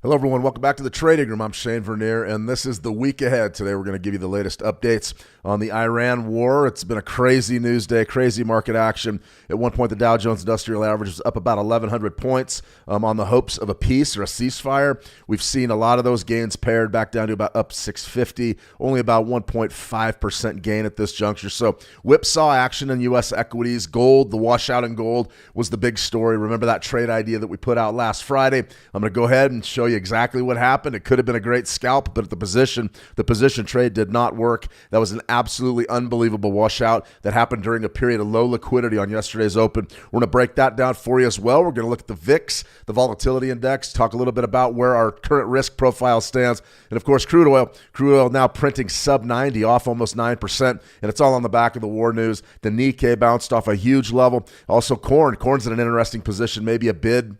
Hello, everyone. Welcome back to the Trading Room. I'm Shane Vernier, and this is the week ahead. Today, we're going to give you the latest updates on the Iran war. It's been a crazy news day, crazy market action. At one point, the Dow Jones Industrial Average was up about 1,100 points on the hopes of a peace or a ceasefire. We've seen a lot of those gains pared back down to about up 650, only about 1.5% gain at this juncture. So whipsaw action in U.S. equities. Gold, the washout in gold was the big story. Remember that trade idea that we put out last Friday? I'm going to go ahead and show you exactly what happened. It could have been a great scalp, but at the position trade did not work. That was an absolutely unbelievable washout that happened during a period of low liquidity on yesterday's open. We're going to break that down for you as well. We're going to look at the VIX, the volatility index, talk a little bit about where our current risk profile stands, and of course, crude oil now printing sub 90, off almost 9%, and it's all on the back of the war news. The Nikkei bounced off a huge level. Also, corn's in an interesting position, maybe a bid.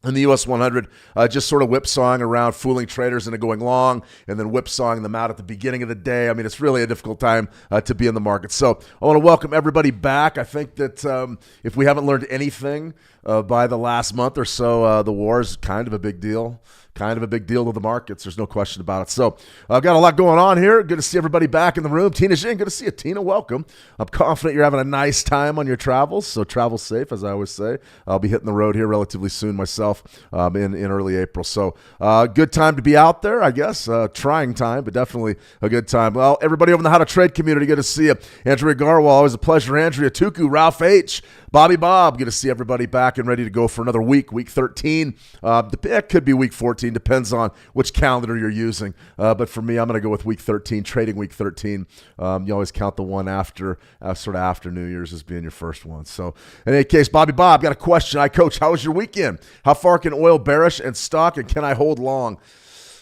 And the U.S. 100 just sort of whipsawing around, fooling traders into going long and then whipsawing them out at the beginning of the day. I mean, it's really a difficult time to be in the market. So I want to welcome everybody back. I think that if we haven't learned anything by the last month or so, the war is kind of a big deal. Kind of a big deal to the markets. There's no question about it. So I've got a lot going on here. Good to see everybody back in the room. Tina Jing, good to see you. Tina, welcome. I'm confident you're having a nice time on your travels, so travel safe, as I always say. I'll be hitting the road here relatively soon myself in early April. So good time to be out there, I guess. Trying time, but definitely a good time. Well, everybody over in the How to Trade community, good to see you. Andrea Garwal, always a pleasure. Andrea Tuku, Ralph H., Bobby Bob, good to see everybody back and ready to go for another week, week 13. It could be week 14, depends on which calendar you're using. But for me, I'm going to go with week 13, trading week 13. You always count the one after, sort of after New Year's as being your first one. So in any case, Bobby Bob, got a question. Hi, Coach. How was your weekend? How far can oil bearish and stock, and can I hold long?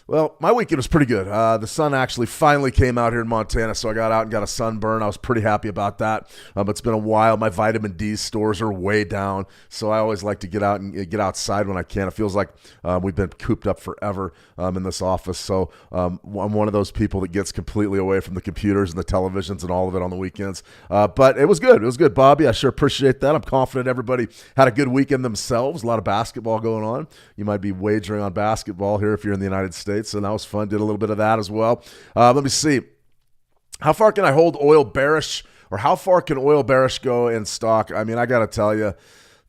Well, my weekend was pretty good. The sun actually finally came out here in Montana, so I got out and got a sunburn. I was pretty happy about that. It's been a while. My vitamin D stores are way down, so I always like to get out and get outside when I can. It feels like we've been cooped up forever in this office, so I'm one of those people that gets completely away from the computers and the televisions and all of it on the weekends. But it was good. It was good, Bobby. I sure appreciate that. I'm confident everybody had a good weekend themselves. A lot of basketball going on. You might be wagering on basketball here if you're in the United States. And that was fun. Did a little bit of that as well. Let me see. How far can I hold oil bearish, or how far can oil bearish go in stock? I mean, I got to tell you,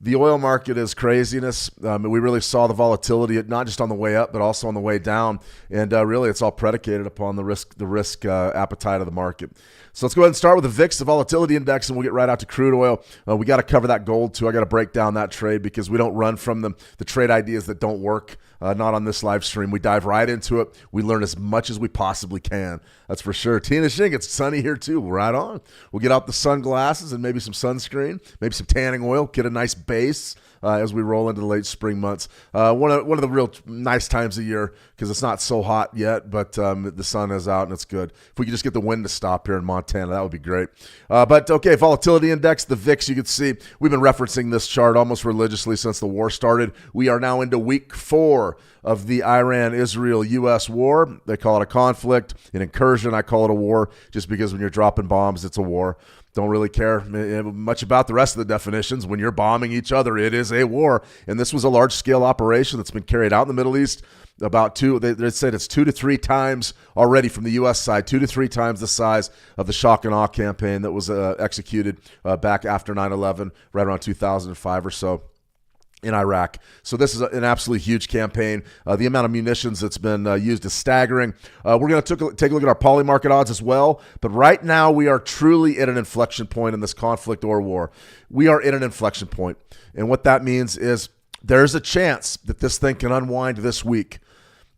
the oil market is craziness. We really saw the volatility, not just on the way up, but also on the way down. And really, it's all predicated upon the risk appetite of the market. So let's go ahead and start with the VIX, the volatility index, and we'll get right out to crude oil. We got to cover that gold too. I got to break down that trade because we don't run from the trade ideas that don't work. Not on this live stream. We dive right into it. We learn as much as we possibly can. That's for sure. Tina Shing, it's sunny here too. Right on. We'll get out the sunglasses and maybe some sunscreen, maybe some tanning oil, get a nice base as we roll into the late spring months. One of the real nice times of year because it's not so hot yet, but the sun is out and it's good. If we could just get the wind to stop here in Montana, that would be great. But okay, volatility index, the VIX, you can see we've been referencing this chart almost religiously since the war started. We are now into week 4 of the Iran-Israel-U.S. war. They call it a conflict, an incursion. I call it a war just because when you're dropping bombs, it's a war. Don't really care much about the rest of the definitions. When you're bombing each other, it is a war. And this was a large-scale operation that's been carried out in the Middle East. They said it's 2 to 3 times already from the U.S. side, 2 to 3 times the size of the shock and awe campaign that was executed back after 9/11, right around 2005 or so. In Iraq. So this is an absolutely huge campaign. The amount of munitions that's been used is staggering. We're going to take a look at our poly market odds as well. But right now we are truly at an inflection point in this conflict or war. We are at an inflection point. And what that means is there's a chance that this thing can unwind this week.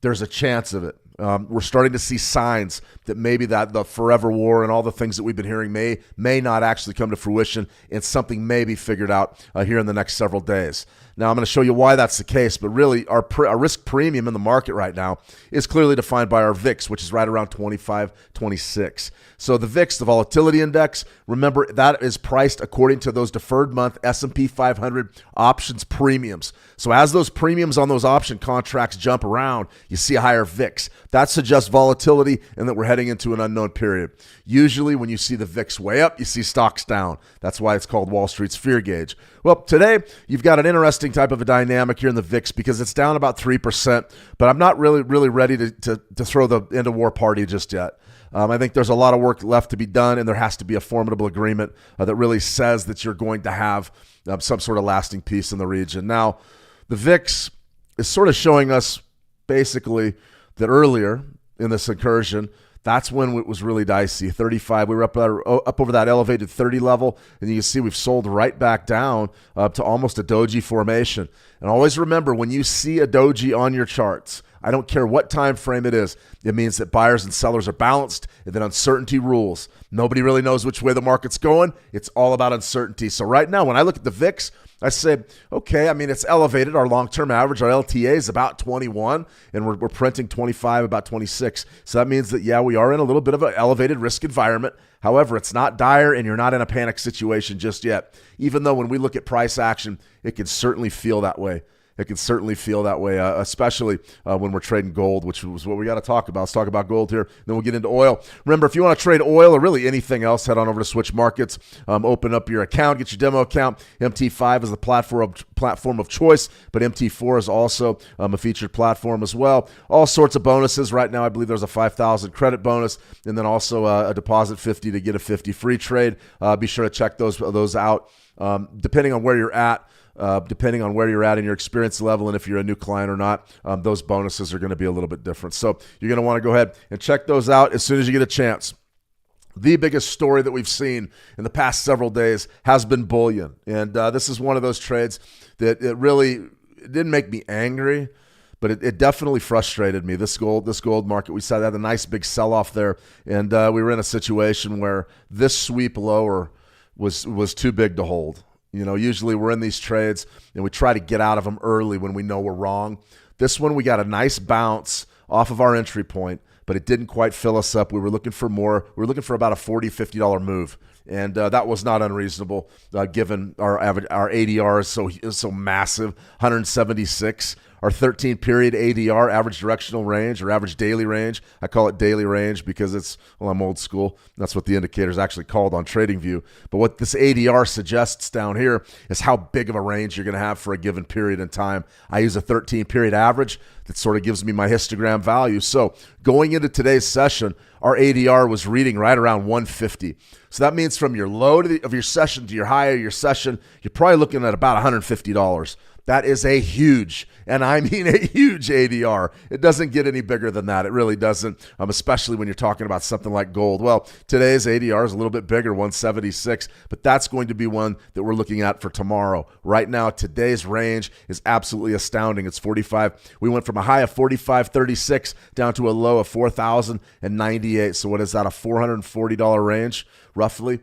There's a chance of it. We're starting to see signs that maybe that the forever war and all the things that we've been hearing may not actually come to fruition, and something may be figured out here in the next several days. Now, I'm going to show you why that's the case, but really our risk premium in the market right now is clearly defined by our VIX, which is right around 25, 26. So the VIX, the volatility index, remember that is priced according to those deferred month S&P 500 options premiums. So as those premiums on those option contracts jump around, you see a higher VIX. That suggests volatility and that we're heading into an unknown period. Usually when you see the VIX way up, you see stocks down. That's why it's called Wall Street's fear gauge. Well, today you've got an interesting type of a dynamic here in the VIX because it's down about 3%, but I'm not really ready to throw the end of war party just yet. I think there's a lot of work left to be done, and there has to be a formidable agreement that really says that you're going to have some sort of lasting peace in the region. Now, the VIX is sort of showing us basically that earlier in this incursion, that's when it was really dicey. 35, we were up over that elevated 30 level, and you can see we've sold right back down to almost a doji formation. And always remember, when you see a doji on your charts, I don't care what time frame it is, it means that buyers and sellers are balanced and that uncertainty rules. Nobody really knows which way the market's going. It's all about uncertainty. So right now, when I look at the VIX, I say, okay, I mean, it's elevated. Our long-term average, our LTA is about 21, and we're printing 25, about 26. So that means that, yeah, we are in a little bit of an elevated risk environment. However, it's not dire, and you're not in a panic situation just yet. Even though when we look at price action, it can certainly feel that way. It can certainly feel that way, especially when we're trading gold, which was what we got to talk about. Let's talk about gold here, then we'll get into oil. Remember, if you want to trade oil or really anything else, head on over to Switch Markets, open up your account, get your demo account. MT5 is the platform of choice, but MT4 is also a featured platform as well. All sorts of bonuses. Right now, I believe there's a 5,000 credit bonus, and then also a deposit 50 to get a 50 free trade. Be sure to check those out. Depending on where you're at, in your experience level and if you're a new client or not, those bonuses are going to be a little bit different. So you're going to want to go ahead and check those out as soon as you get a chance. The biggest story that we've seen in the past several days has been bullion. And this is one of those trades that it didn't make me angry, but it definitely frustrated me. This gold market, we saw that, a nice big sell-off there. And we were in a situation where this sweep lower was too big to hold. Usually we're in these trades and we try to get out of them early when we know we're wrong. This one, we got a nice bounce off of our entry point, but it didn't quite fill us up. We were looking for more. We were looking for about a $40, $50 move, and that was not unreasonable given our ADR is so massive, 176. Our 13-period ADR, average directional range or average daily range. I call it daily range because I'm old school. That's what the indicator is actually called on TradingView. But what this ADR suggests down here is how big of a range you're going to have for a given period in time. I use a 13-period average that sort of gives me my histogram value. So going into today's session, our ADR was reading right around 150. So that means from your low of your session to your high of your session, you're probably looking at about $150. That is a huge, and I mean a huge ADR. It doesn't get any bigger than that. It really doesn't, especially when you're talking about something like gold. Well, today's ADR is a little bit bigger, 176, but that's going to be one that we're looking at for tomorrow. Right now, today's range is absolutely astounding. It's 45. We went from a high of 45.36 down to a low of 4,098. So what is that, a $440 range, roughly?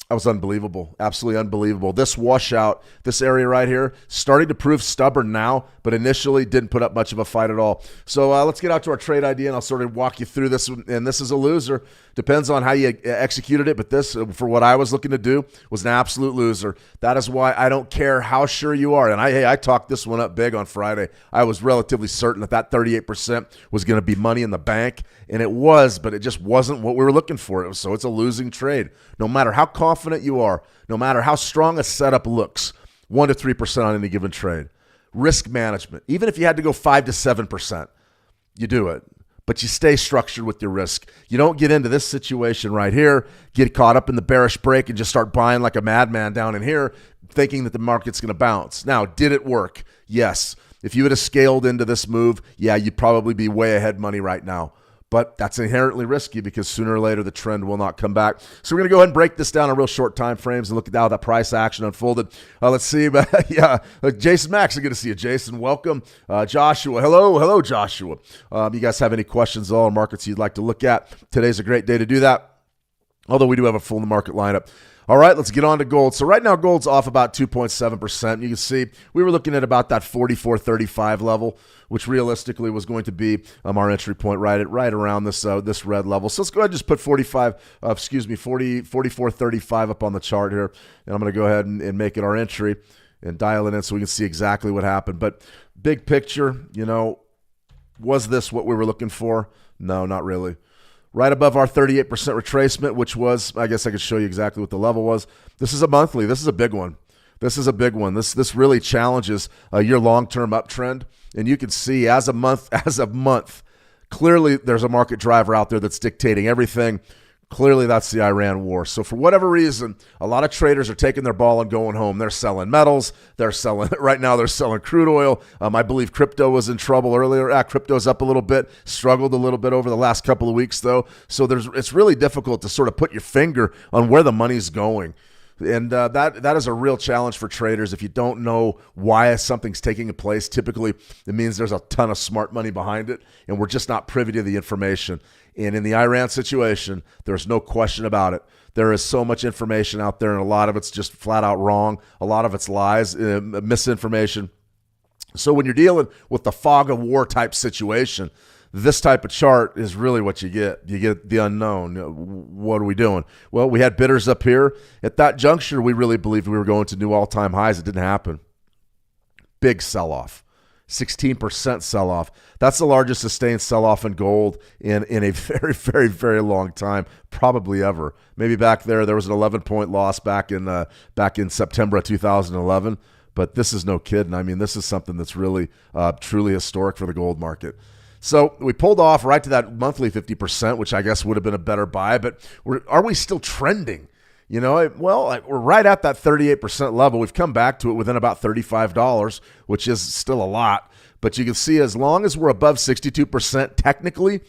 That was unbelievable, absolutely unbelievable. This washout, this area right here, starting to prove stubborn now, but initially didn't put up much of a fight at all. So let's get out to our trade idea, and I'll sort of walk you through this. And this is a loser. Depends on how you executed it, but this, for what I was looking to do, was an absolute loser. That is why I don't care how sure you are. And I talked this one up big on Friday. I was relatively certain that 38% was going to be money in the bank, and it was, but it just wasn't what we were looking for. So it's a losing trade. No matter how confident you are, no matter how strong a setup looks, 1 to 3% on any given trade. Risk management, even if you had to go 5 to 7%, you do it. But you stay structured with your risk. You don't get into this situation right here, get caught up in the bearish break and just start buying like a madman down in here, thinking that the market's going to bounce. Now, did it work? Yes. If you would have scaled into this move, yeah, you'd probably be way ahead money right now. But that's inherently risky because sooner or later the trend will not come back. So we're going to go ahead and break this down in real short time frames and look at how that price action unfolded. Let's see. Yeah, Jason Max, I'm good to see you, Jason. Welcome. Joshua. Hello, Joshua. You guys have any questions at all on markets you'd like to look at? Today's a great day to do that, although we do have a full market lineup. All right, let's get on to gold. So right now, gold's off about 2.7%. You can see we were looking at about that 44.35 level, which realistically was going to be our entry point right around this red level. So let's go ahead and just put 44.35 up on the chart here. And I'm going to go ahead and make it our entry and dial it in so we can see exactly what happened. But big picture, was this what we were looking for? No, not really. Right above our 38% retracement, which was, I guess I could show you exactly what the level was. This is a monthly. This is a big one. This really challenges your long-term uptrend. And you can see as of month, clearly there's a market driver out there that's dictating everything. Clearly that's the Iran war. So for whatever reason, a lot of traders are taking their ball and going home. They're selling metals. Right now they're selling crude oil. I believe crypto was in trouble earlier. Crypto's up a little bit, struggled a little bit over the last couple of weeks though. So it's really difficult to sort of put your finger on where the money's going. And that is a real challenge for traders. If you don't know why something's taking place, typically it means there's a ton of smart money behind it, and we're just not privy to the information. And in the Iran situation, there's no question about it. There is so much information out there, and a lot of it's just flat out wrong. A lot of it's lies, misinformation. So when you're dealing with the fog of war type situation, this type of chart is really what you get. You get the unknown. What are we doing? Well, we had bidders up here. At that juncture, we really believed we were going to new all-time highs. It didn't happen. Big sell-off. 16% sell-off. That's the largest sustained sell-off in gold in a very, very, very long time, probably ever. Maybe back there was an 11-point loss back in September of 2011. But this is no kidding. I mean, this is something that's really, truly historic for the gold market. So we pulled off right to that monthly 50%, which I guess would have been a better buy. But are we still trending? Well, we're right at that 38% level. We've come back to it within about $35, which is still a lot. But you can see as long as we're above 62%, technically,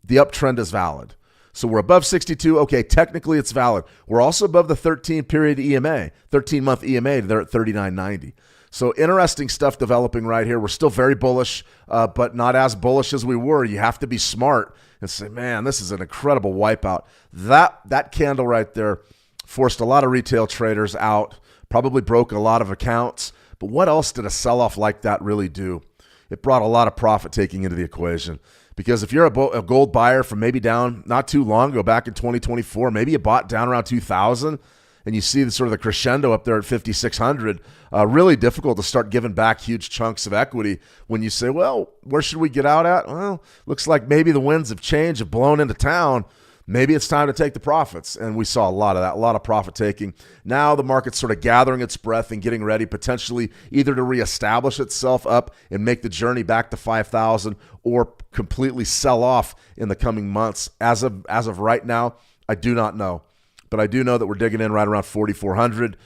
the uptrend is valid. So we're above 62. Okay, technically it's valid. We're also above the 13-period EMA, 13-month EMA. They're at 39.90. So interesting stuff developing right here. We're still very bullish, but not as bullish as we were. You have to be smart and say, man, this is an incredible wipeout. That candle right there forced a lot of retail traders out, probably broke a lot of accounts. But what else did a sell-off like that really do? It brought a lot of profit taking into the equation. Because if you're a gold buyer from maybe down not too long ago, back in 2024, maybe you bought down around 2,000, and you see the sort of the crescendo up there at 5,600, really difficult to start giving back huge chunks of equity when you say, well, where should we get out at? Well, looks like maybe the winds of change have blown into town. Maybe it's time to take the profits. And we saw a lot of that, a lot of profit taking. Now the market's sort of gathering its breath and getting ready potentially either to reestablish itself up and make the journey back to 5,000 or completely sell off in the coming months. As of right now, I do not know. But I do know that we're digging in right around 4,400.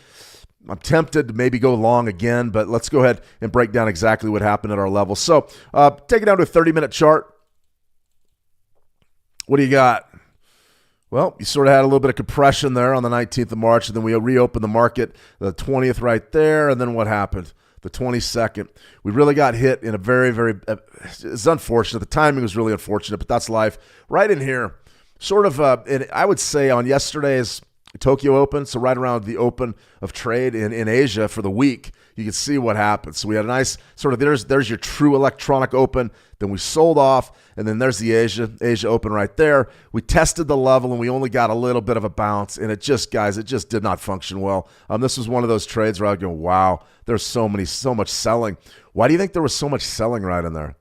I'm tempted to maybe go long again, but let's go ahead and break down exactly what happened at our level. So take it down to a 30-minute chart. What do you got? Well, you sort of had a little bit of compression there on the 19th of March, and then we reopened the market, the 20th right there, and then what happened? The 22nd. We really got hit in a very, very, it's unfortunate. The timing was really unfortunate, but that's life. Right in here, sort of, I would say on yesterday's Tokyo Open, so right around the open of trade in Asia for the week, you can see what happened. So we had a nice sort of, there's your true electronic open, then we sold off, and then there's the Asia Open right there. We tested the level, and we only got a little bit of a bounce, and it just did not function well. This was one of those trades where I go, wow, there's so much selling. Why do you think there was so much selling right in there?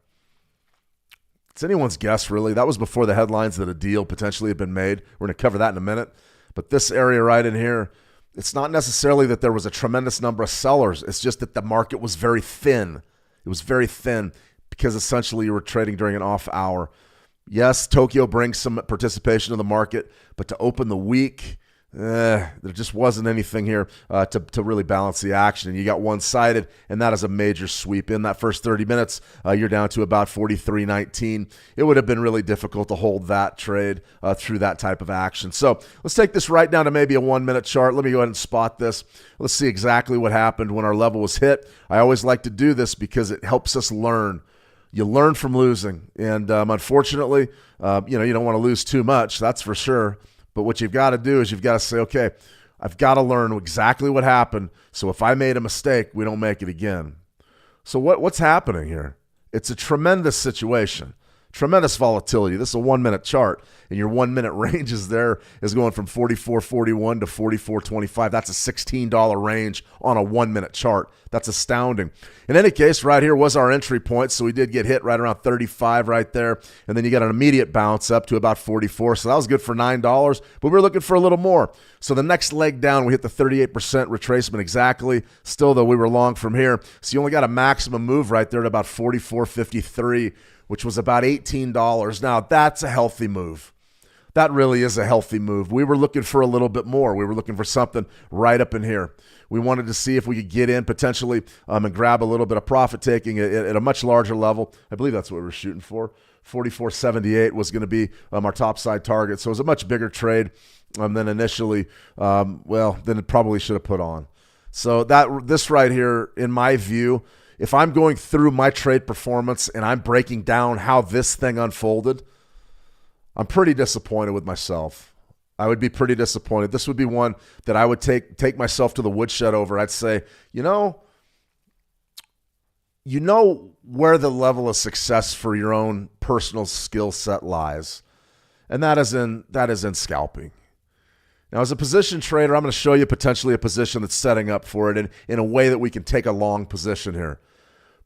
It's anyone's guess, really. That was before the headlines that a deal potentially had been made. We're going to cover that in a minute. But this area right in here, it's not necessarily that there was a tremendous number of sellers. It's just that the market was very thin. It was very thin because essentially you were trading during an off hour. Yes, Tokyo brings some participation in the market, but to open the week, there just wasn't anything here to really balance the action. And you got one-sided, and that is a major sweep. In that first 30 minutes, you're down to about 43.19. It would have been really difficult to hold that trade through that type of action. So let's take this right down to maybe a 1-minute chart. Let me go ahead and spot this. Let's see exactly what happened when our level was hit. I always like to do this because it helps us learn. You learn from losing, and unfortunately, you don't want to lose too much, that's for sure. But what you've got to do is you've got to say, okay, I've got to learn exactly what happened, so if I made a mistake, we don't make it again. So what's happening here? It's a tremendous situation, tremendous volatility. This is a 1-minute chart, and your 1-minute range is going from 44.41 to 44.25. That's a $16 range on a 1-minute chart. That's astounding. In any case, right here was our entry point, so we did get hit right around 35 right there, and then you got an immediate bounce up to about 44, so that was good for $9, but we were looking for a little more. So the next leg down, we hit the 38% retracement exactly. Still, though, we were long from here, so you only got a maximum move right there at about 44.53, which was about $18. Now, that's a healthy move. That really is a healthy move. We were looking for a little bit more. We were looking for something right up in here. We wanted to see if we could get in potentially and grab a little bit of profit taking at a much larger level. I believe that's what we were shooting for. 44.78 was going to be our top side target. So it was a much bigger trade than initially, than it probably should have put on. So this right here, in my view, if I'm going through my trade performance and I'm breaking down how this thing unfolded, I'm pretty disappointed with myself. I would be pretty disappointed. This would be one that I would take myself to the woodshed over. I'd say, you know where the level of success for your own personal skill set lies, and that is in scalping. Now, as a position trader, I'm going to show you potentially a position that's setting up for it in a way that we can take a long position here.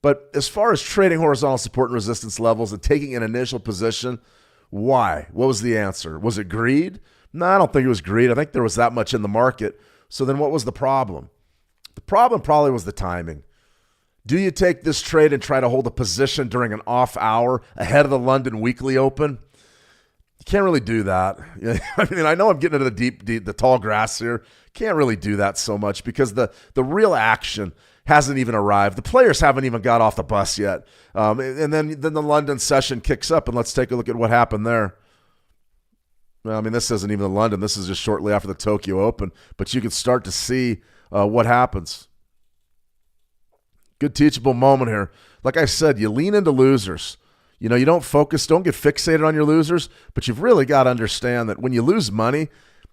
But as far as trading horizontal support and resistance levels and taking an initial position, why? What was the answer? Was it greed? No, I don't think it was greed. I think there was that much in the market. So then what was the problem? The problem probably was the timing. Do you take this trade and try to hold a position during an off hour ahead of the London weekly open? You can't really do that. I mean, I know I'm getting into the tall grass here. Can't really do that so much because the real action hasn't even arrived. The players haven't even got off the bus yet. And then the London session kicks up, and let's take a look at what happened there. Well, I mean, this isn't even London. This is just shortly after the Tokyo Open, but you can start to see what happens. Good teachable moment here. Like I said, you lean into losers. You know, you don't get fixated on your losers, but you've really got to understand that when you lose money,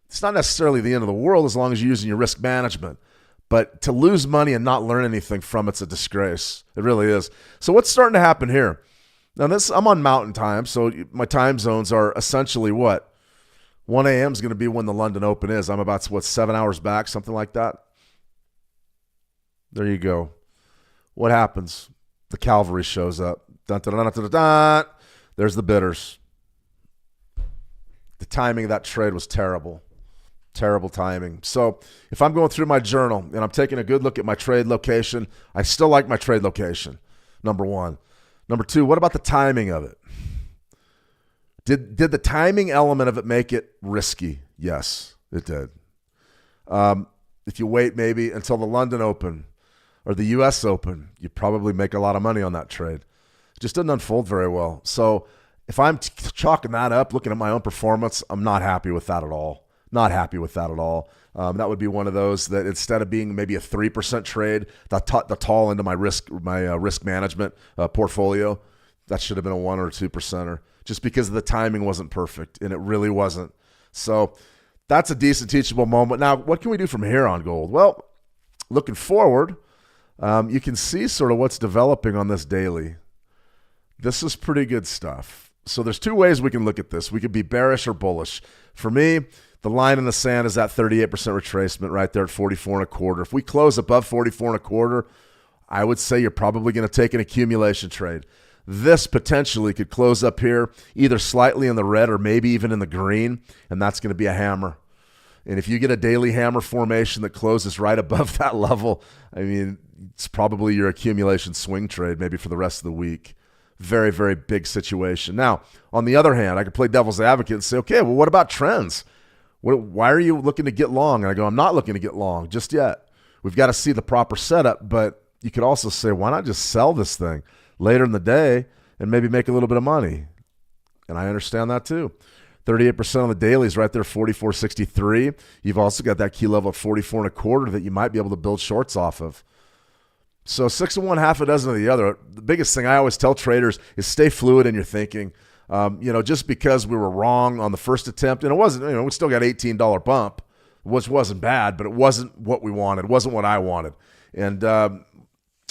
it's not necessarily the end of the world as long as you're using your risk management. But to lose money and not learn anything from it's a disgrace. It really is. So what's starting to happen here? Now, I'm on mountain time, so my time zones are essentially what? 1 a.m. is going to be when the London Open is. I'm about, 7 hours back, something like that? There you go. What happens? The cavalry shows up. Dun, dun, dun, dun, dun, dun. There's the bidders. The timing of that trade was terrible. Terrible timing. So if I'm going through my journal and I'm taking a good look at my trade location, I still like my trade location, number one. Number two, what about the timing of it? Did the timing element of it make it risky? Yes, it did. If you wait maybe until the London Open or the U.S. Open, you probably make a lot of money on that trade. It just didn't unfold very well. So if I'm chalking that up, looking at my own performance, I'm not happy with that at all. Not happy with that at all. That would be one of those that instead of being maybe a 3% trade, the tall into my risk management portfolio, that should have been a 1 or 2%er just because the timing wasn't perfect, and it really wasn't. So that's a decent teachable moment. Now, what can we do from here on gold? Well, looking forward, you can see sort of what's developing on this daily. This is pretty good stuff. So there's two ways we can look at this. We could be bearish or bullish. For me, the line in the sand is that 38% retracement right there at 44.25. If we close above 44.25, I would say you're probably going to take an accumulation trade. This potentially could close up here either slightly in the red or maybe even in the green, and that's going to be a hammer. And if you get a daily hammer formation that closes right above that level, I mean, it's probably your accumulation swing trade maybe for the rest of the week. Very, very big situation. Now, on the other hand, I could play devil's advocate and say, okay, well, what about trends? Why are you looking to get long? And I go, I'm not looking to get long just yet. We've got to see the proper setup, but you could also say, why not just sell this thing later in the day and maybe make a little bit of money? And I understand that too. 38% on the dailies right there, 44.63. You've also got that key level at 44.25 that you might be able to build shorts off of. So 6 of one, half a dozen of the other. The biggest thing I always tell traders is stay fluid in your thinking. Just because we were wrong on the first attempt, and it wasn't, we still got $18 bump, which wasn't bad, but it wasn't what we wanted. It wasn't what I wanted. And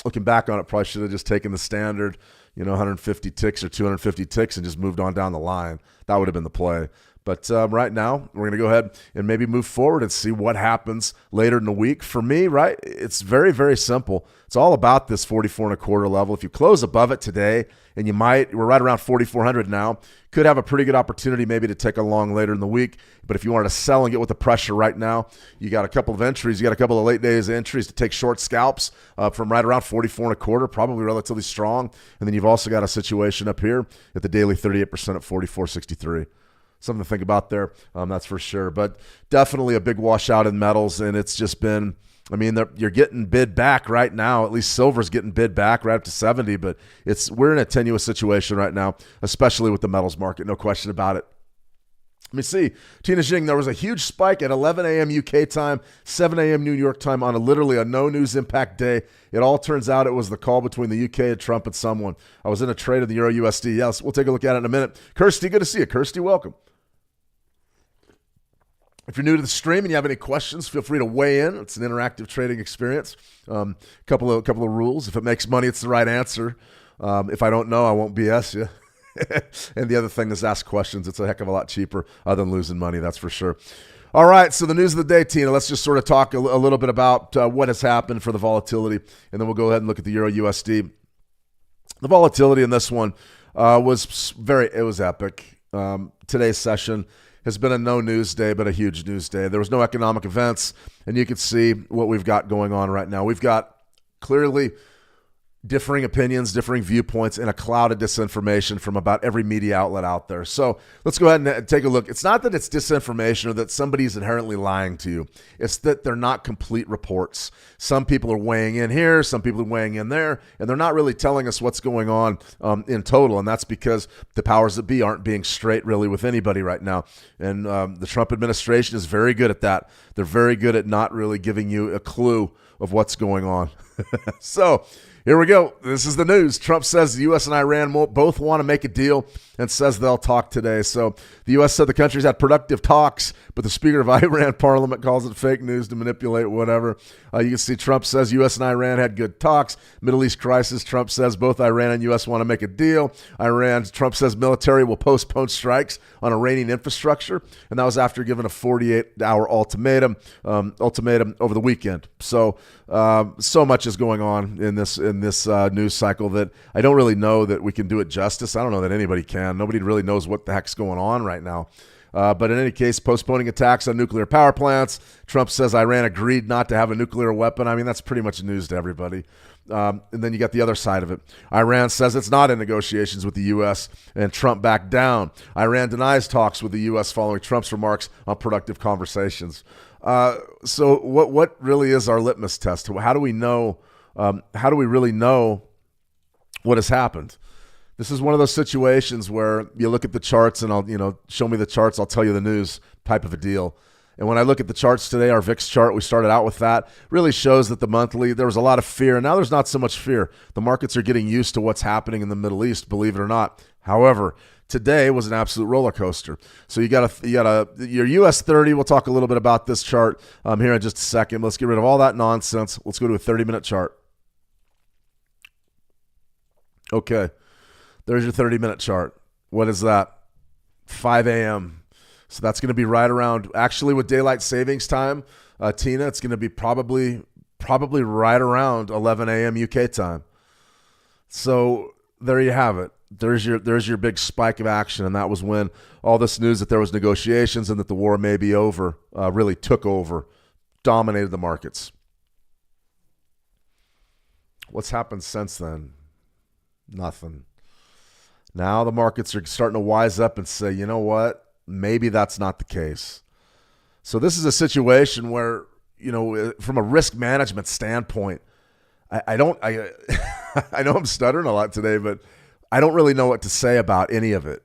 looking back on it, probably should have just taken the standard, 150 ticks or 250 ticks and just moved on down the line. That would have been the play. But right now, we're going to go ahead and maybe move forward and see what happens later in the week. For me, right, it's very, very simple. It's all about this 44.25 level. If you close above it today, and we're right around 4,400 now, could have a pretty good opportunity maybe to take a long later in the week. But if you wanted to sell and get with the pressure right now, you got a couple of entries. You got a couple of late days entries to take short scalps from right around 44.25, probably relatively strong. And then you've also got a situation up here at the daily 38% at 44.63. Something to think about there, that's for sure. But definitely a big washout in metals, and it's just been, you're getting bid back right now. At least silver's getting bid back right up to 70, but we're in a tenuous situation right now, especially with the metals market, no question about it. Let me see. Tina Jing, there was a huge spike at 11 a.m. UK time, 7 a.m. New York time on literally a no news impact day. It all turns out it was the call between the UK and Trump and someone. I was in a trade of the Euro USD. Yes, we'll take a look at it in a minute. Kirsty, good to see you. Kirsty, welcome. If you're new to the stream and you have any questions, feel free to weigh in. It's an interactive trading experience. Couple of rules. If it makes money, it's the right answer. If I don't know, I won't BS you. And the other thing is ask questions. It's a heck of a lot cheaper than losing money, that's for sure. All right, so the news of the day, Tina. Let's just sort of talk a little bit about what has happened for the volatility, and then we'll go ahead and look at the Euro USD. The volatility in this one was epic. Today's session has been a no news day, but a huge news day. There was no economic events, and you can see what we've got going on right now. We've got clearly differing opinions, differing viewpoints, and a cloud of disinformation from about every media outlet out there. So let's go ahead and take a look. It's not that it's disinformation or that somebody's inherently lying to you. It's that they're not complete reports. Some people are weighing in here, some people are weighing in there, and they're not really telling us what's going on in total. And that's because the powers that be aren't being straight really with anybody right now. And the Trump administration is very good at that. They're very good at not really giving you a clue of what's going on. So here we go. This is the news. Trump says the U.S. and Iran both want to make a deal and says they'll talk today. So the U.S. said the countries had productive talks, but the Speaker of Iran Parliament calls it fake news to manipulate whatever. You can see Trump says U.S. and Iran had good talks. Middle East crisis. Trump says both Iran and U.S. want to make a deal. Trump says military will postpone strikes on Iranian infrastructure. And that was after giving a 48-hour ultimatum over the weekend. So much is going on in this news cycle that I don't really know that we can do it justice. I don't know that anybody can. Nobody really knows what the heck's going on right now. But in any case, postponing attacks on nuclear power plants. Trump says Iran agreed not to have a nuclear weapon. I mean, that's pretty much news to everybody. And then you got the other side of it. Iran says it's not in negotiations with the U.S., and Trump backed down. Iran denies talks with the U.S. following Trump's remarks on productive conversations. So what really is our litmus test? How do we know? How do we really know what has happened? This is one of those situations where you look at the charts and show me the charts, I'll tell you the news type of a deal. And when I look at the charts today, our VIX chart, we started out with that, really shows that the monthly, there was a lot of fear. And now there's not so much fear. The markets are getting used to what's happening in the Middle East, believe it or not. However, today was an absolute roller coaster. So you got your US 30. We'll talk a little bit about this chart here in just a second. Let's get rid of all that nonsense. Let's go to a 30-minute chart. Okay. There's your 30-minute chart. What is that? 5 a.m. So that's going to be right around, actually with daylight savings time, Tina, it's going to be probably right around 11 a.m. UK time. So there you have it. There's your big spike of action, and that was when all this news that there was negotiations and that the war may be over really took over, dominated the markets. What's happened since then? Nothing. Now the markets are starting to wise up and say, you know what? Maybe that's not the case. So this is a situation where, from a risk management standpoint, I know I'm stuttering a lot today, but I don't really know what to say about any of it.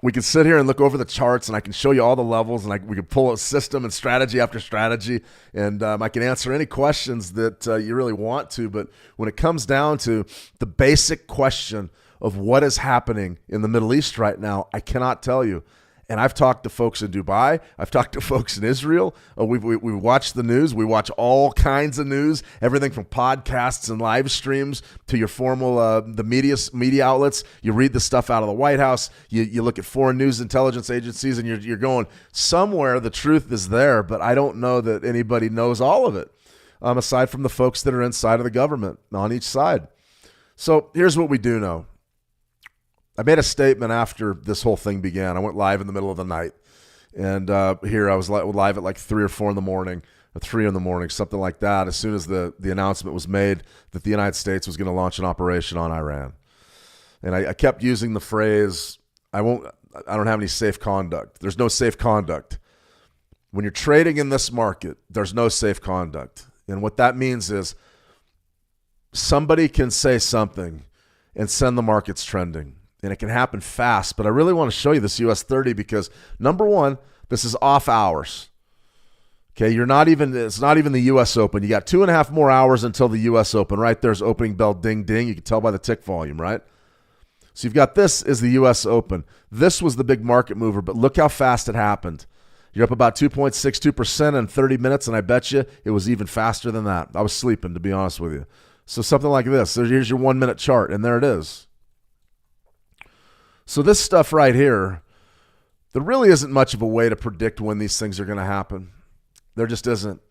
We can sit here and look over the charts, and I can show you all the levels, and we can pull a system and strategy after strategy, and I can answer any questions that you really want to. But when it comes down to the basic question of what is happening in the Middle East right now, I cannot tell you. And I've talked to folks in Dubai. I've talked to folks in Israel. We watch the news. We watch all kinds of news, everything from podcasts and live streams to your formal the media outlets. You read the stuff out of the White House. You look at foreign news intelligence agencies, and you're going, somewhere the truth is there, but I don't know that anybody knows all of it, aside from the folks that are inside of the government on each side. So here's what we do know. I made a statement after this whole thing began. I went live in the middle of the night. And here I was live at like 3 or 4 in the morning, or 3 in the morning, something like that, as soon as the announcement was made that the United States was going to launch an operation on Iran. And I kept using the phrase, I don't have any safe conduct. There's no safe conduct. When you're trading in this market, there's no safe conduct. And what that means is somebody can say something and send the markets trending. And it can happen fast, but I really want to show you this US 30 because, number one, this is off hours. Okay, it's not even the US Open. You got 2.5 more hours until the US Open. Right there's opening bell, ding, ding. You can tell by the tick volume, right? So you've got this is the US Open. This was the big market mover, but look how fast it happened. You're up about 2.62% in 30 minutes, and I bet you it was even faster than that. I was sleeping, to be honest with you. So something like this. So here's your 1-minute chart, and there it is. So this stuff right here, there really isn't much of a way to predict when these things are going to happen. There just isn't.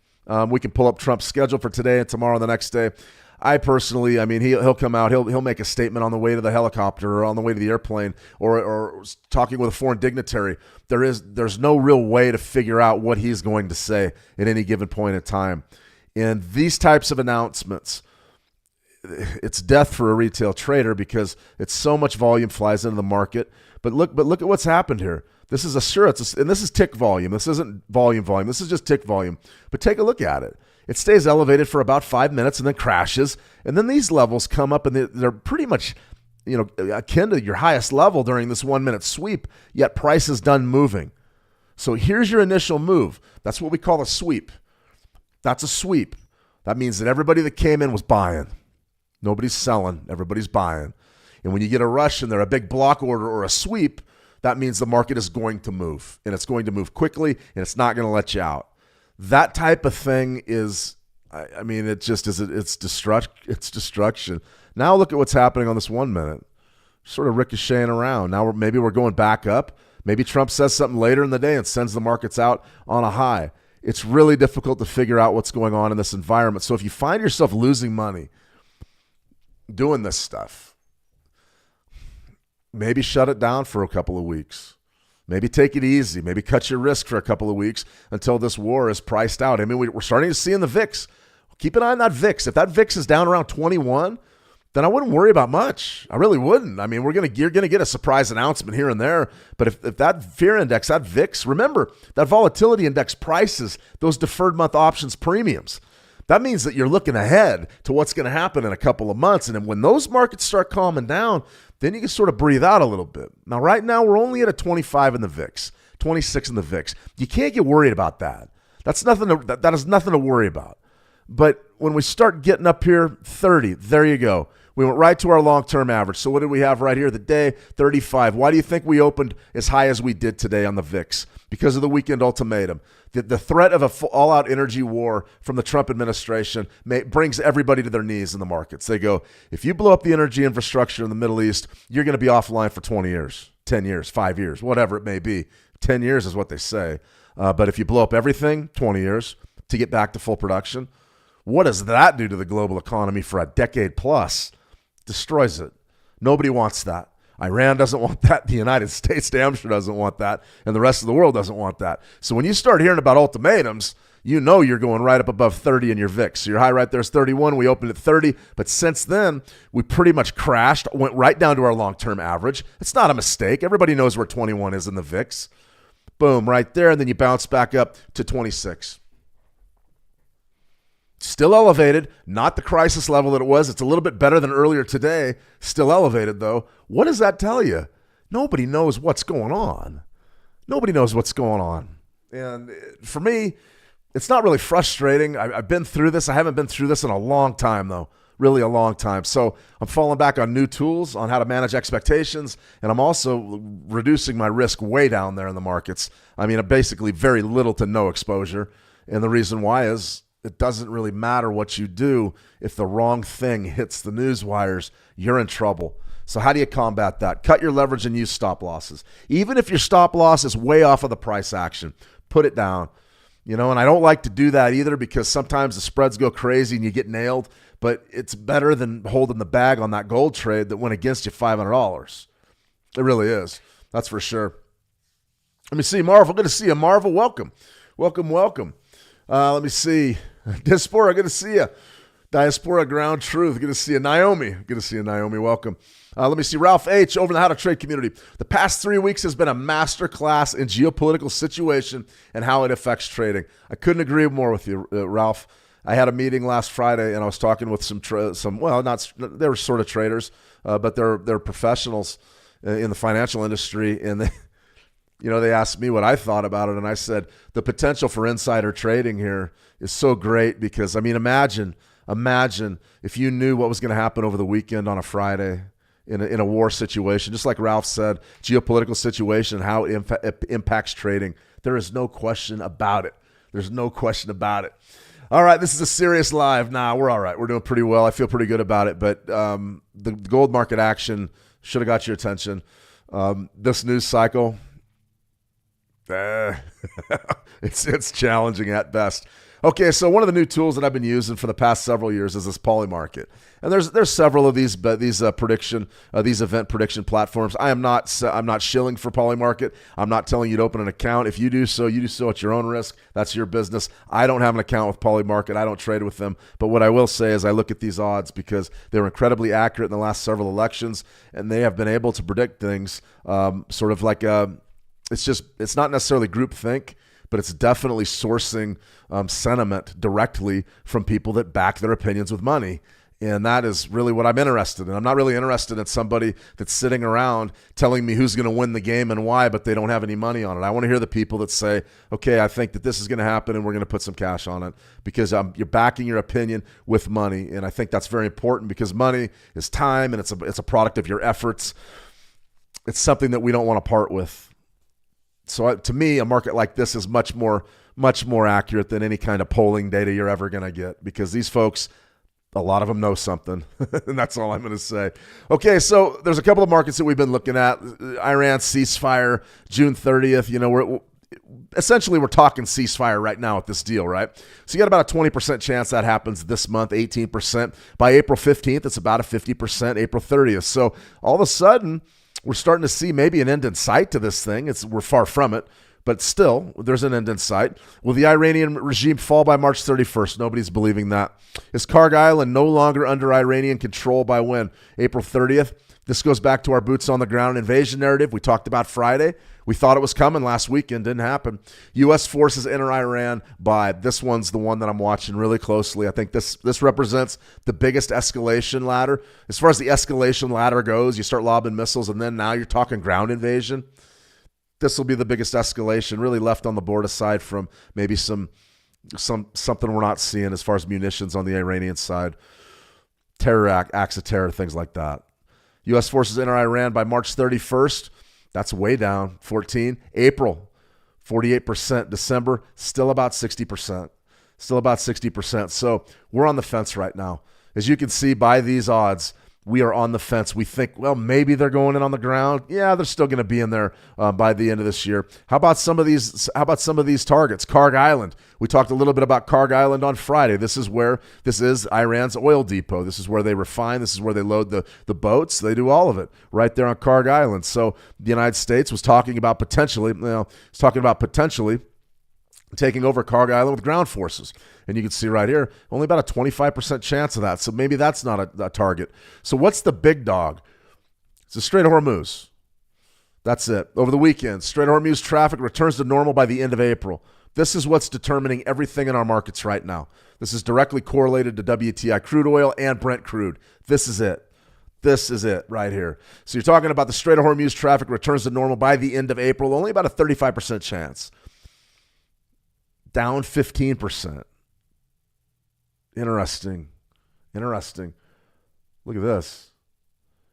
We can pull up Trump's schedule for today and tomorrow and the next day. I personally, he'll come out, he'll make a statement on the way to the helicopter or on the way to the airplane or talking with a foreign dignitary. There's no real way to figure out what he's going to say at any given point in time. And these types of announcements, it's death for a retail trader because it's so much volume flies into the market. But look at what's happened here. This is and this is tick volume. This isn't volume. This is just tick volume. But take a look at it. It stays elevated for about 5 minutes and then crashes. And then these levels come up and they're pretty much, akin to your highest level during this 1 minute sweep, yet price is done moving. So here's your initial move. That's what we call a sweep. That's a sweep. That means that everybody that came in was buying. Nobody's selling. Everybody's buying. And when you get a rush and they're a big block order or a sweep, that means the market is going to move. And it's going to move quickly, and it's not going to let you out. That type of thing is, it just is, it's destruction. Now look at what's happening on this 1 minute. Sort of ricocheting around. Now maybe we're going back up. Maybe Trump says something later in the day and sends the markets out on a high. It's really difficult to figure out what's going on in this environment. So if you find yourself losing money doing this stuff, maybe shut it down for a couple of weeks. Maybe take it easy. Maybe cut your risk for a couple of weeks until this war is priced out. We're starting to see in the VIX. Keep an eye on that VIX. If that VIX is down around 21, then I wouldn't worry about much. I really wouldn't. You're going to get a surprise announcement here and there. But if that fear index, that VIX, remember, that volatility index prices those deferred month options premiums. That means that you're looking ahead to what's going to happen in a couple of months. And then when those markets start calming down, then you can sort of breathe out a little bit. Now, right now, we're only at a 25 in the VIX, 26 in the VIX. You can't get worried about that. That is nothing to worry about. But when we start getting up here, 30, there you go. We went right to our long-term average. So what did we have right here? The day, 35. Why do you think we opened as high as we did today on the VIX? Because of the weekend ultimatum. The threat of an all-out energy war from the Trump administration brings everybody to their knees in the markets. They go, if you blow up the energy infrastructure in the Middle East, you're going to be offline for 20 years, 10 years, 5 years, whatever it may be. 10 years is what they say. But if you blow up everything, 20 years to get back to full production, what does that do to the global economy for a decade plus? Destroys it. Nobody wants that. Iran doesn't want that. The United States damn sure doesn't want that. And the rest of the world doesn't want that. So when you start hearing about ultimatums, you know you're going right up above 30 in your VIX. So your high right there is 31. We opened at 30. But since then, we pretty much crashed, went right down to our long-term average. It's not a mistake. Everybody knows where 21 is in the VIX. Boom, right there. And then you bounce back up to 26. Still elevated, not the crisis level that it was. It's a little bit better than earlier today. Still elevated, though. What does that tell you? Nobody knows what's going on. Nobody knows what's going on. And for me, it's not really frustrating. I've been through this. I haven't been through this in a long time, though. Really a long time. So I'm falling back on new tools on how to manage expectations, and I'm also reducing my risk way down there in the markets. Basically very little to no exposure. And the reason why is it doesn't really matter what you do. If the wrong thing hits the news wires, you're in trouble. So how do you combat that? Cut your leverage and use stop losses. Even if your stop loss is way off of the price action, put it down. And I don't like to do that either because sometimes the spreads go crazy and you get nailed, but it's better than holding the bag on that gold trade that went against you $500. It really is. That's for sure. Let me see, Marvel. Good to see you, Marvel. Welcome. Let me see. Diaspora, good to see you. Diaspora Ground Truth, good to see you. Naomi, good to see you, Naomi. Welcome. Let me see. Ralph H. over in the How to Trade community. The past 3 weeks has been a masterclass in geopolitical situation and how it affects trading. I couldn't agree more with you, Ralph. I had a meeting last Friday and I was talking with they were sort of traders, but they're professionals in the financial industry, and they asked me what I thought about it, and I said the potential for insider trading here is so great because, imagine if you knew what was going to happen over the weekend on a Friday in a war situation, just like Ralph said, geopolitical situation, how it impacts trading. There is no question about it. There's no question about it. All right, this is a serious live. We're all right. We're doing pretty well. I feel pretty good about it, but the gold market action should have got your attention. This news cycle, it's challenging at best. Okay, so one of the new tools that I've been using for the past several years is this Poly Market, and there's several of these, but these event prediction platforms. I'm not shilling for Poly Market. I'm not telling you to open an account. If you do so, you do so at your own risk. That's your business. I don't have an account with Poly Market. I don't trade with them. But what I will say is I look at these odds because they were incredibly accurate in the last several elections, and they have been able to predict things sort of like it's not necessarily groupthink, but it's definitely sourcing sentiment directly from people that back their opinions with money. And that is really what I'm interested in. I'm not really interested in somebody that's sitting around telling me who's going to win the game and why, but they don't have any money on it. I want to hear the people that say, okay, I think that this is going to happen and we're going to put some cash on it, because you're backing your opinion with money. And I think that's very important, because money is time, and it's a product of your efforts. It's something that we don't want to part with. So to me, a market like this is much more accurate than any kind of polling data you're ever going to get, because these folks, a lot of them know something, and that's all I'm going to say. Okay, so there's a couple of markets that we've been looking at. Iran ceasefire, June 30th. We're talking ceasefire right now with this deal, right? So you got about a 20% chance that happens this month, 18%. By April 15th, it's about a 50%, April 30th. So all of a sudden, we're starting to see maybe an end in sight to this thing. We're far from it, but still, there's an end in sight. Will the Iranian regime fall by March 31st? Nobody's believing that. Is Karg Island no longer under Iranian control by when? April 30th. This goes back to our boots on the ground invasion narrative we talked about Friday. We thought it was coming last weekend. Didn't happen. U.S. forces enter Iran by, this one's the one that I'm watching really closely. I think this represents the biggest escalation ladder. As far as the escalation ladder goes, you start lobbing missiles, and then now you're talking ground invasion. This will be the biggest escalation really left on the board, aside from maybe something we're not seeing as far as munitions on the Iranian side. Terror acts of terror, things like that. U.S. forces enter Iran by March 31st. That's way down. 14. April, 48%. December, still about 60%. Still about 60%. So we're on the fence right now. As you can see by these odds, we are on the fence. We think, well, maybe they're going in on the ground. Yeah, they're still going to be in there by the end of this year. How about some of these targets? Karg Island. We talked a little bit about Karg Island on Friday. This is Iran's oil depot. This is where they refine. This is where they load the boats. They do all of it right there on Karg Island. So the United States was talking about potentially taking over Karg Island with ground forces. And you can see right here, only about a 25% chance of that. So maybe that's not a target. So what's the big dog? It's the Strait of Hormuz. That's it. Over the weekend, Strait of Hormuz traffic returns to normal by the end of April. This is what's determining everything in our markets right now. This is directly correlated to WTI crude oil and Brent crude. This is it. This is it right here. So you're talking about the Strait of Hormuz traffic returns to normal by the end of April. Only about a 35% chance. Down 15%. Interesting. Look at this.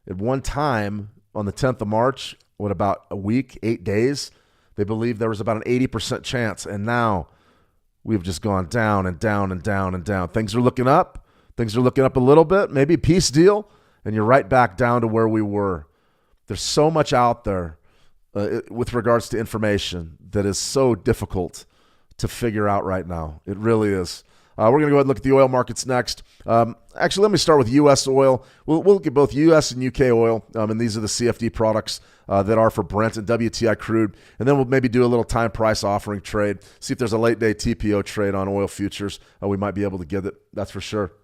At one time, on the 10th of March, about a week, 8 days, they believed there was about an 80% chance. And now we've just gone down and down and down and down. Things are looking up. Things are looking up a little bit, maybe a peace deal, and you're right back down to where we were. There's so much out there with regards to information that is so difficult to figure out right now. It really is. We're going to go ahead and look at the oil markets next. Actually, let me start with U.S. oil. We'll look at both U.S. and U.K. oil, and these are the CFD products that are for Brent and WTI crude. And then we'll maybe do a little time price offering trade, see if there's a late day TPO trade on oil futures. We might be able to get it. That's for sure.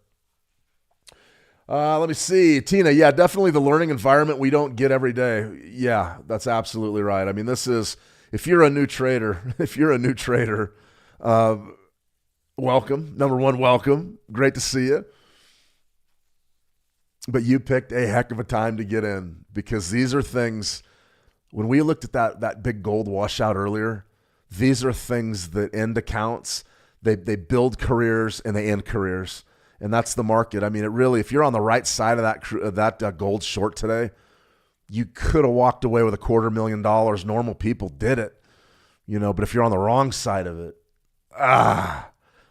Let me see. Tina, yeah, definitely the learning environment we don't get every day. Yeah, that's absolutely right. I mean, this is, if you're a new trader, welcome. Number one, welcome. Great to see you. But you picked a heck of a time to get in, because these are things, when we looked at that big gold washout earlier, these are things that end accounts. They build careers and they end careers. And that's the market. I mean, it really, if you're on the right side of that gold short today, you could have walked away with $250,000. Normal people did it, but if you're on the wrong side of it,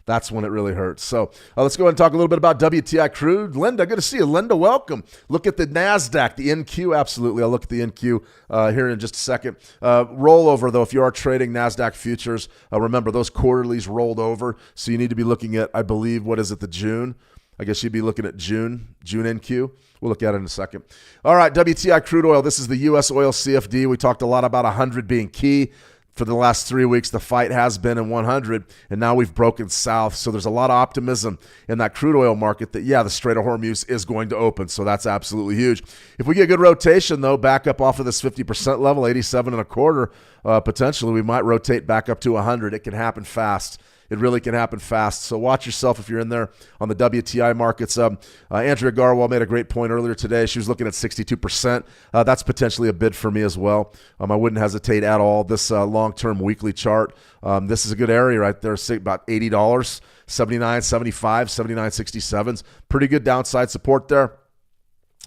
That's when it really hurts. So let's go ahead and talk a little bit about WTI crude. Linda, good to see you. Linda, welcome. Look at the NASDAQ, the NQ. Absolutely. I'll look at the NQ here in just a second. Rollover, though, if you are trading NASDAQ futures, remember those quarterlies rolled over. So you need to be looking at, I believe, what is it, the June? I guess you'd be looking at June NQ. We'll look at it in a second. All right, WTI crude oil. This is the U.S. oil CFD. We talked a lot about 100 being key. For the last 3 weeks, the fight has been in 100, and now we've broken south. So there's a lot of optimism in that crude oil market that, yeah, the Strait of Hormuz is going to open. So that's absolutely huge. If we get good rotation, though, back up off of this 50% level, 87 and a quarter, potentially we might rotate back up to 100. It can happen fast. It really can happen fast. So watch yourself if you're in there on the WTI markets. Andrea Garwal made a great point earlier today. She was looking at 62%. That's potentially a bid for me as well. I wouldn't hesitate at all. This long-term weekly chart, this is a good area right there, about $80, 79.75, 79.67. Pretty good downside support there.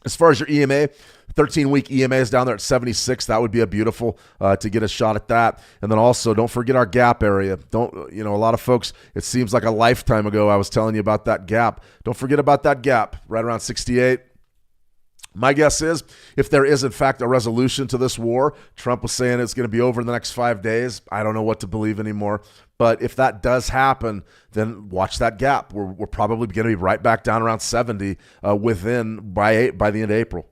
As far as your EMA, 13-week EMA is down there at 76. That would be a beautiful to get a shot at that. And then also, don't forget our gap area. A lot of folks, it seems like a lifetime ago I was telling you about that gap. Don't forget about that gap right around 68. My guess is if there is, in fact, a resolution to this war, Trump was saying it's going to be over in the next 5 days. I don't know what to believe anymore. But if that does happen, then watch that gap. We're probably going to be right back down around 70 by the end of April.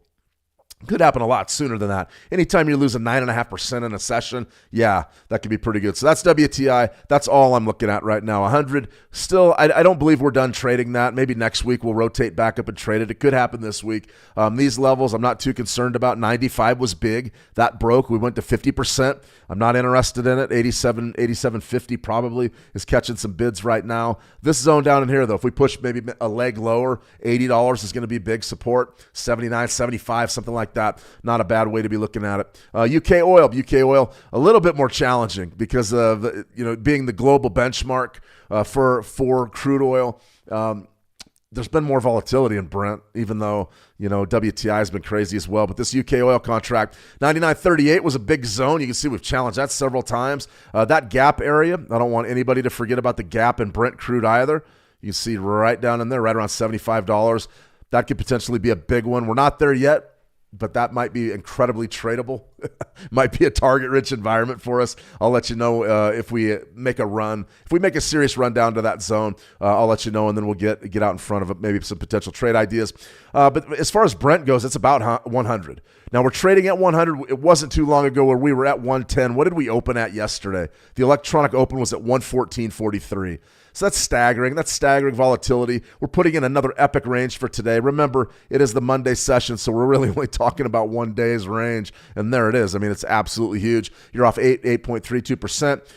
Could happen a lot sooner than that. Anytime you're losing 9.5% in a session, yeah, that could be pretty good. So that's WTI. That's all I'm looking at right now. 100. Still, I don't believe we're done trading that. Maybe next week we'll rotate back up and trade it. It could happen this week. These levels I'm not too concerned about. 95 was big. That broke. We went to 50%. I'm not interested in it. 87.50 probably is catching some bids right now. This zone down in here, though, if we push maybe a leg lower, $80 is going to be big support. 79, 75, something like that. Not a bad way to be looking at it. UK oil, a little bit more challenging because of being the global benchmark for crude oil. There's been more volatility in Brent, even though WTI has been crazy as well. But this UK oil contract, 99.38 was a big zone. You can see we've challenged that several times. That gap area, I don't want anybody to forget about the gap in Brent crude either. You can see right down in there, right around $75. That could potentially be a big one. We're not there yet, but that might be incredibly tradable. Might be a target-rich environment for us. I'll let you know if we make a run. If we make a serious run down to that zone, I'll let you know, and then we'll get out in front of it, maybe some potential trade ideas. But as far as Brent goes, it's about 100. Now, we're trading at 100. It wasn't too long ago where we were at 110. What did we open at yesterday? The electronic open was at 114.43. So that's staggering. That's staggering volatility. We're putting in another epic range for today. Remember, it is the Monday session, so we're really only talking about 1 day's range, and there it is. I mean, it's absolutely huge. You're off 8.32%.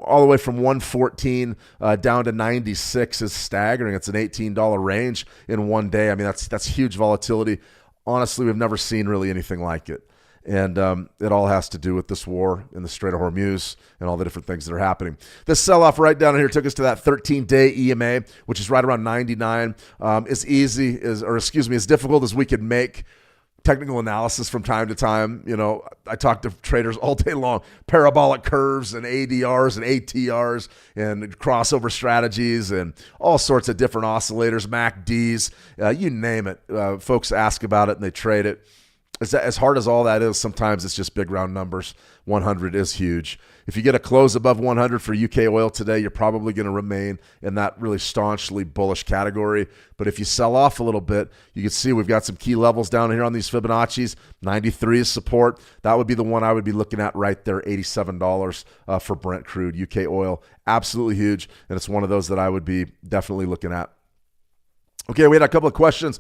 All the way from 114 down to 96 is staggering. It's an $18 range in 1 day. I mean, that's huge volatility. Honestly, we've never seen really anything like it. And it all has to do with this war in the Strait of Hormuz and all the different things that are happening. This sell-off right down here took us to that 13-day EMA, which is right around 99. As difficult as we could make technical analysis from time to time. I talk to traders all day long, parabolic curves and ADRs and ATRs and crossover strategies and all sorts of different oscillators, MACDs, you name it. Folks ask about it and they trade it. As hard as all that is, sometimes it's just big round numbers. 100 is huge. If you get a close above 100 for UK oil today, you're probably going to remain in that really staunchly bullish category. But if you sell off a little bit, you can see we've got some key levels down here on these Fibonacci's. 93 is support. That would be the one I would be looking at right there, $87 for Brent crude. UK oil, absolutely huge. And it's one of those that I would be definitely looking at. Okay, we had a couple of questions.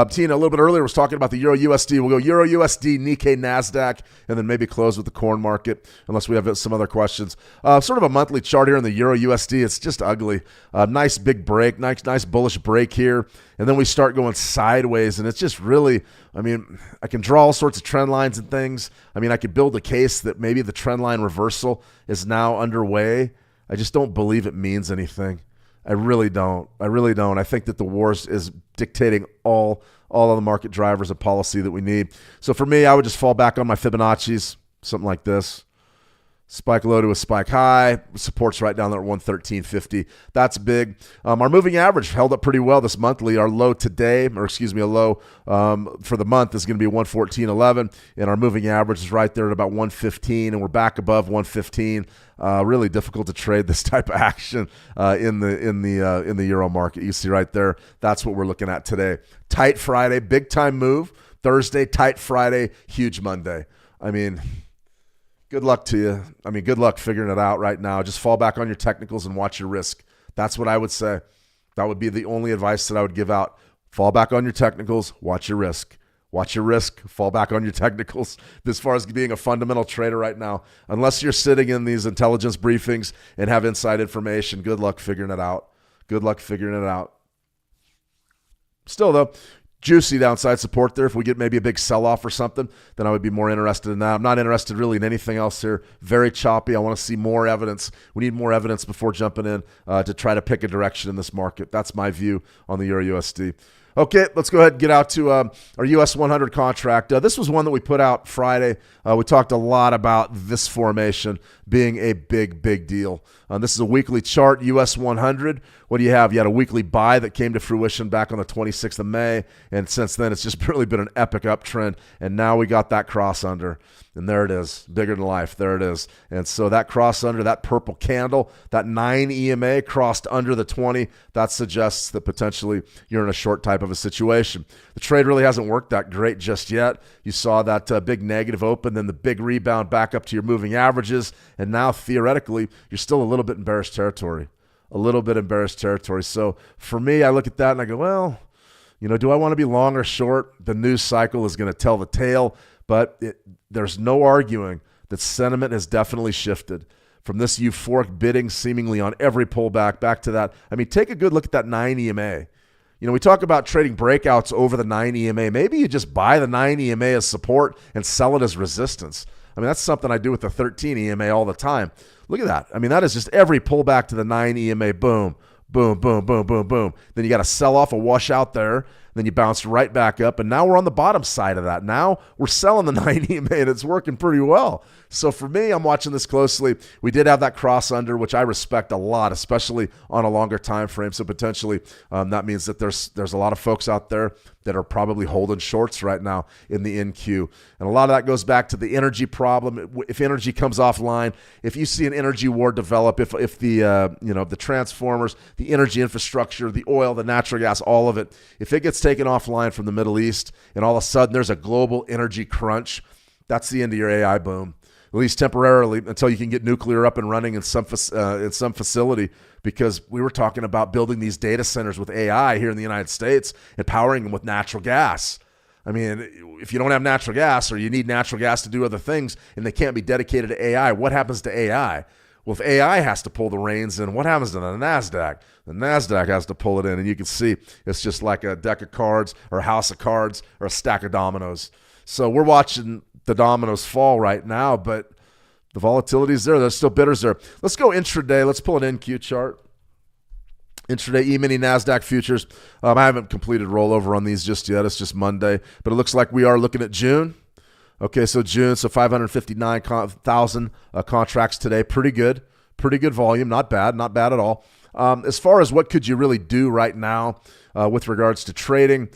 Tina, a little bit earlier, was talking about the Euro USD. We'll go Euro USD, Nikkei, NASDAQ, and then maybe close with the corn market, unless we have some other questions. Sort of a monthly chart here in the Euro USD. It's just ugly. Nice big break, nice bullish break here. And then we start going sideways, and it's just really, I can draw all sorts of trend lines and things. I could build a case that maybe the trend line reversal is now underway. I just don't believe it means anything. I really don't. I think that the war is dictating all of the market drivers of policy that we need. So for me, I would just fall back on my Fibonacci's, something like this. Spike low to a spike high. Support's right down there at 113.50. That's big. Our moving average held up pretty well this monthly. Our low today, a low for the month is going to be 114.11, and our moving average is right there at about 115, and we're back above 115. Really difficult to trade this type of action in the euro market. You see right there, that's what we're looking at today. Tight Friday, big time move. Thursday, tight Friday, huge Monday. I mean, good luck to you. I mean, good luck figuring it out right now. Just fall back on your technicals and watch your risk. That's what I would say. That would be the only advice that I would give out. Fall back on your technicals, watch your risk. Watch your risk, fall back on your technicals. As far as being a fundamental trader right now, unless you're sitting in these intelligence briefings and have inside information, good luck figuring it out. Good luck figuring it out. Still, though, juicy downside support there. If we get maybe a big sell-off or something, then I would be more interested in that. I'm not interested really in anything else here. Very choppy. I want to see more evidence. We need more evidence before jumping in to try to pick a direction in this market. That's my view on the Euro USD. Okay, let's go ahead and get out to our US 100 contract. This was one that we put out Friday. We talked a lot about this formation being a big, big deal. This is a weekly chart, US 100. What do you have? You had a weekly buy that came to fruition back on the 26th of May, and since then it's just really been an epic uptrend, and now we got that cross under. And there it is, bigger than life. There it is. And so that cross under, that purple candle, that 9 EMA crossed under the 20, that suggests that potentially you're in a short type of a situation. The trade really hasn't worked that great just yet. You saw that big negative open, then the big rebound back up to your moving averages, and now theoretically you're still a little bit in bearish territory. A little bit in bearish territory. So for me, I look at that and I go, well, do I want to be long or short? The news cycle is going to tell the tale. But there's no arguing that sentiment has definitely shifted from this euphoric bidding seemingly on every pullback back to that. I mean, take a good look at that 9 EMA. We talk about trading breakouts over the 9 EMA. Maybe you just buy the 9 EMA as support and sell it as resistance. I mean, that's something I do with the 13 EMA all the time. Look at that. I mean, that is just every pullback to the 9 EMA. Boom, boom, boom, boom, boom, boom. Then you got to sell off a wash out there. Then you bounced right back up, and now we're on the bottom side of that. Now we're selling the 9 EMA, and it's working pretty well. So for me, I'm watching this closely. We did have that cross under, which I respect a lot, especially on a longer time frame. So potentially that means that there's a lot of folks out there that are probably holding shorts right now in the NQ. And a lot of that goes back to the energy problem. If energy comes offline, if you see an energy war develop, if the transformers, the energy infrastructure, the oil, the natural gas, all of it, if it gets taken offline from the Middle East and all of a sudden there's a global energy crunch, that's the end of your AI boom. At least temporarily, until you can get nuclear up and running in some facility, because we were talking about building these data centers with AI here in the United States and powering them with natural gas. I mean, if you don't have natural gas or you need natural gas to do other things and they can't be dedicated to AI, what happens to AI? Well, if AI has to pull the reins in, what happens to the NASDAQ? The NASDAQ has to pull it in, and you can see it's just like a deck of cards or a house of cards or a stack of dominoes. So we're watching the dominoes fall right now, but the volatility is there. There's still bidders there. Let's go intraday. Let's pull an NQ chart. Intraday E-mini NASDAQ futures. I haven't completed rollover on these just yet. It's just Monday, but it looks like we are looking at June. Okay, so June, so 559,000 contracts today. Pretty good volume. Not bad at all. As far as what could you really do right now with regards to trading,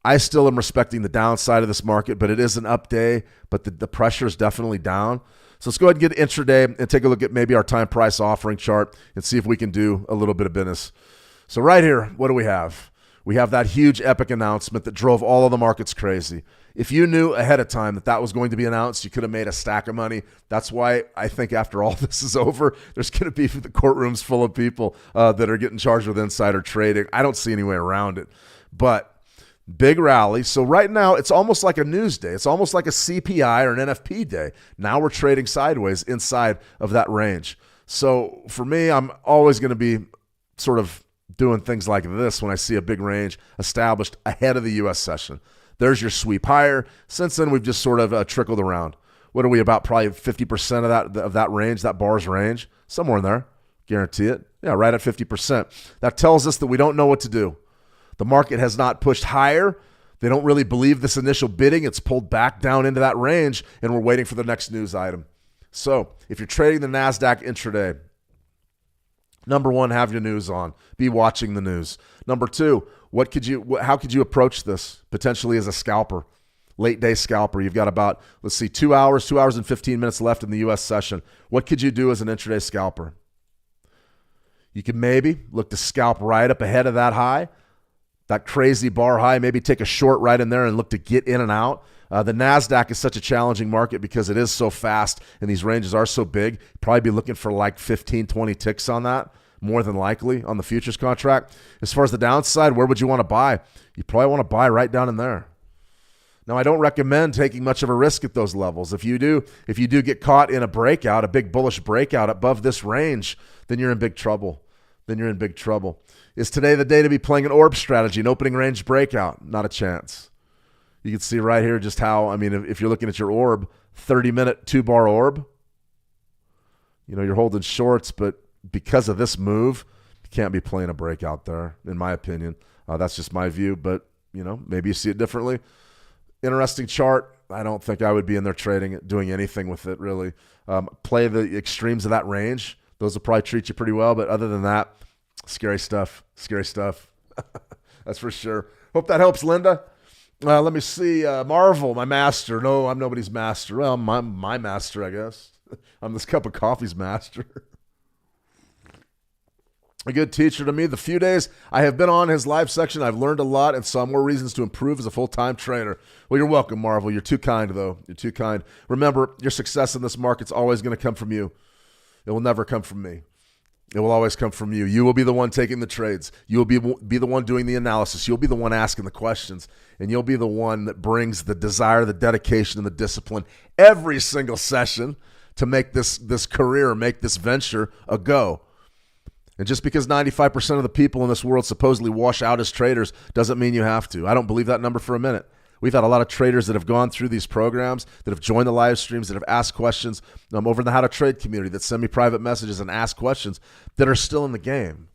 I still am respecting the downside of this market, but it is an up day, but the pressure is definitely down. So let's go ahead and get intraday and take a look at maybe our time price offering chart and see if we can do a little bit of business. So right here, what do we have? We have that huge epic announcement that drove all of the markets crazy. If you knew ahead of time that was going to be announced, you could have made a stack of money. That's why I think after all this is over, there's going to be the courtrooms full of people that are getting charged with insider trading. I don't see any way around it. But big rally. So right now, it's almost like a news day. It's almost like a CPI or an NFP day. Now we're trading sideways inside of that range. So for me, I'm always going to be sort of doing things like this when I see a big range established ahead of the U.S. session. There's your sweep higher. Since then, we've just sort of trickled around. What are we about? Probably 50% of that range, that bar's range, somewhere in there. Guarantee it. Yeah, right at 50%. That tells us that we don't know what to do. The market has not pushed higher. They don't really believe this initial bidding. It's pulled back down into that range, and we're waiting for the next news item. So if you're trading the NASDAQ intraday, number one, have your news on. Be watching the news. Number two, how could you approach this potentially as a scalper, late day scalper? You've got about, 2 hours and 15 minutes left in the U.S. session. What could you do as an intraday scalper? You could maybe look to scalp right up ahead of that high, that crazy bar high, maybe take a short right in there and look to get in and out. The NASDAQ is such a challenging market because it is so fast and these ranges are so big. Probably be looking for like 15, 20 ticks on that, more than likely on the futures contract. As far as the downside, where would you want to buy? You probably want to buy right down in there. Now, I don't recommend taking much of a risk at those levels. If you do get caught in a breakout, a big bullish breakout above this range, then you're in big trouble. Is today the day to be playing an orb strategy, an opening range breakout? Not a chance. You can see right here just how, if you're looking at your orb, 30-minute 2-bar orb, you're holding shorts, but because of this move, you can't be playing a breakout there, in my opinion. That's just my view, but, maybe you see it differently. Interesting chart. I don't think I would be in there trading it, doing anything with it, really. Play the extremes of that range. Those will probably treat you pretty well, but other than that, scary stuff. That's for sure. Hope that helps, Linda. Let me see. Marvel, my master. No, I'm nobody's master. Well, my master, I guess. I'm this cup of coffee's master. A good teacher to me. The few days I have been on his live section, I've learned a lot and saw more reasons to improve as a full-time trader. Well, you're welcome, Marvel. You're too kind, though. You're too kind. Remember, your success in this market's always going to come from you. It will never come from me. It will always come from you. You will be the one taking the trades. You will be the one doing the analysis. You'll be the one asking the questions. And you'll be the one that brings the desire, the dedication, and the discipline every single session to make this career, make this venture a go. And just because 95% of the people in this world supposedly wash out as traders doesn't mean you have to. I don't believe that number for a minute. We've had a lot of traders that have gone through these programs, that have joined the live streams, that have asked questions over in the How to Trade community, that send me private messages and ask questions, that are still in the game.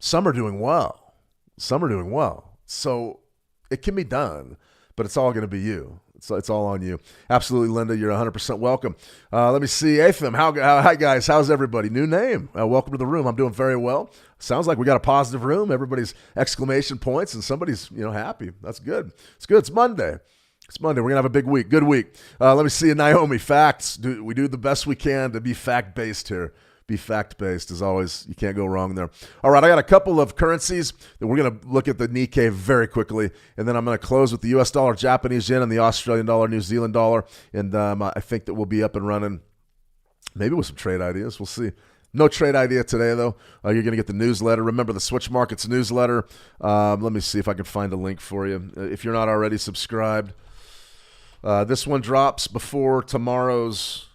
Some are doing well. So it can be done, but it's all going to be you. It's all on you. Absolutely, Linda. You're 100% welcome. Let me see. Atham, hi, guys. How's everybody? New name. Welcome to the room. I'm doing very well. Sounds like we got a positive room. Everybody's exclamation points, and somebody's happy. That's good. It's good. It's Monday. We're going to have a big week. Good week. Let me see. Naomi, facts. We do the best we can to be fact-based here. Be fact-based as always. You can't go wrong there. All right, I got a couple of currencies that we're going to look at the Nikkei very quickly, and then I'm going to close with the U.S. dollar, Japanese yen, and the Australian dollar, New Zealand dollar, and I think that we'll be up and running maybe with some trade ideas. We'll see. No trade idea today, though. You're going to get the newsletter. Remember the Switch Markets newsletter. Let me see if I can find a link for you. If you're not already subscribed, this one drops before tomorrow's,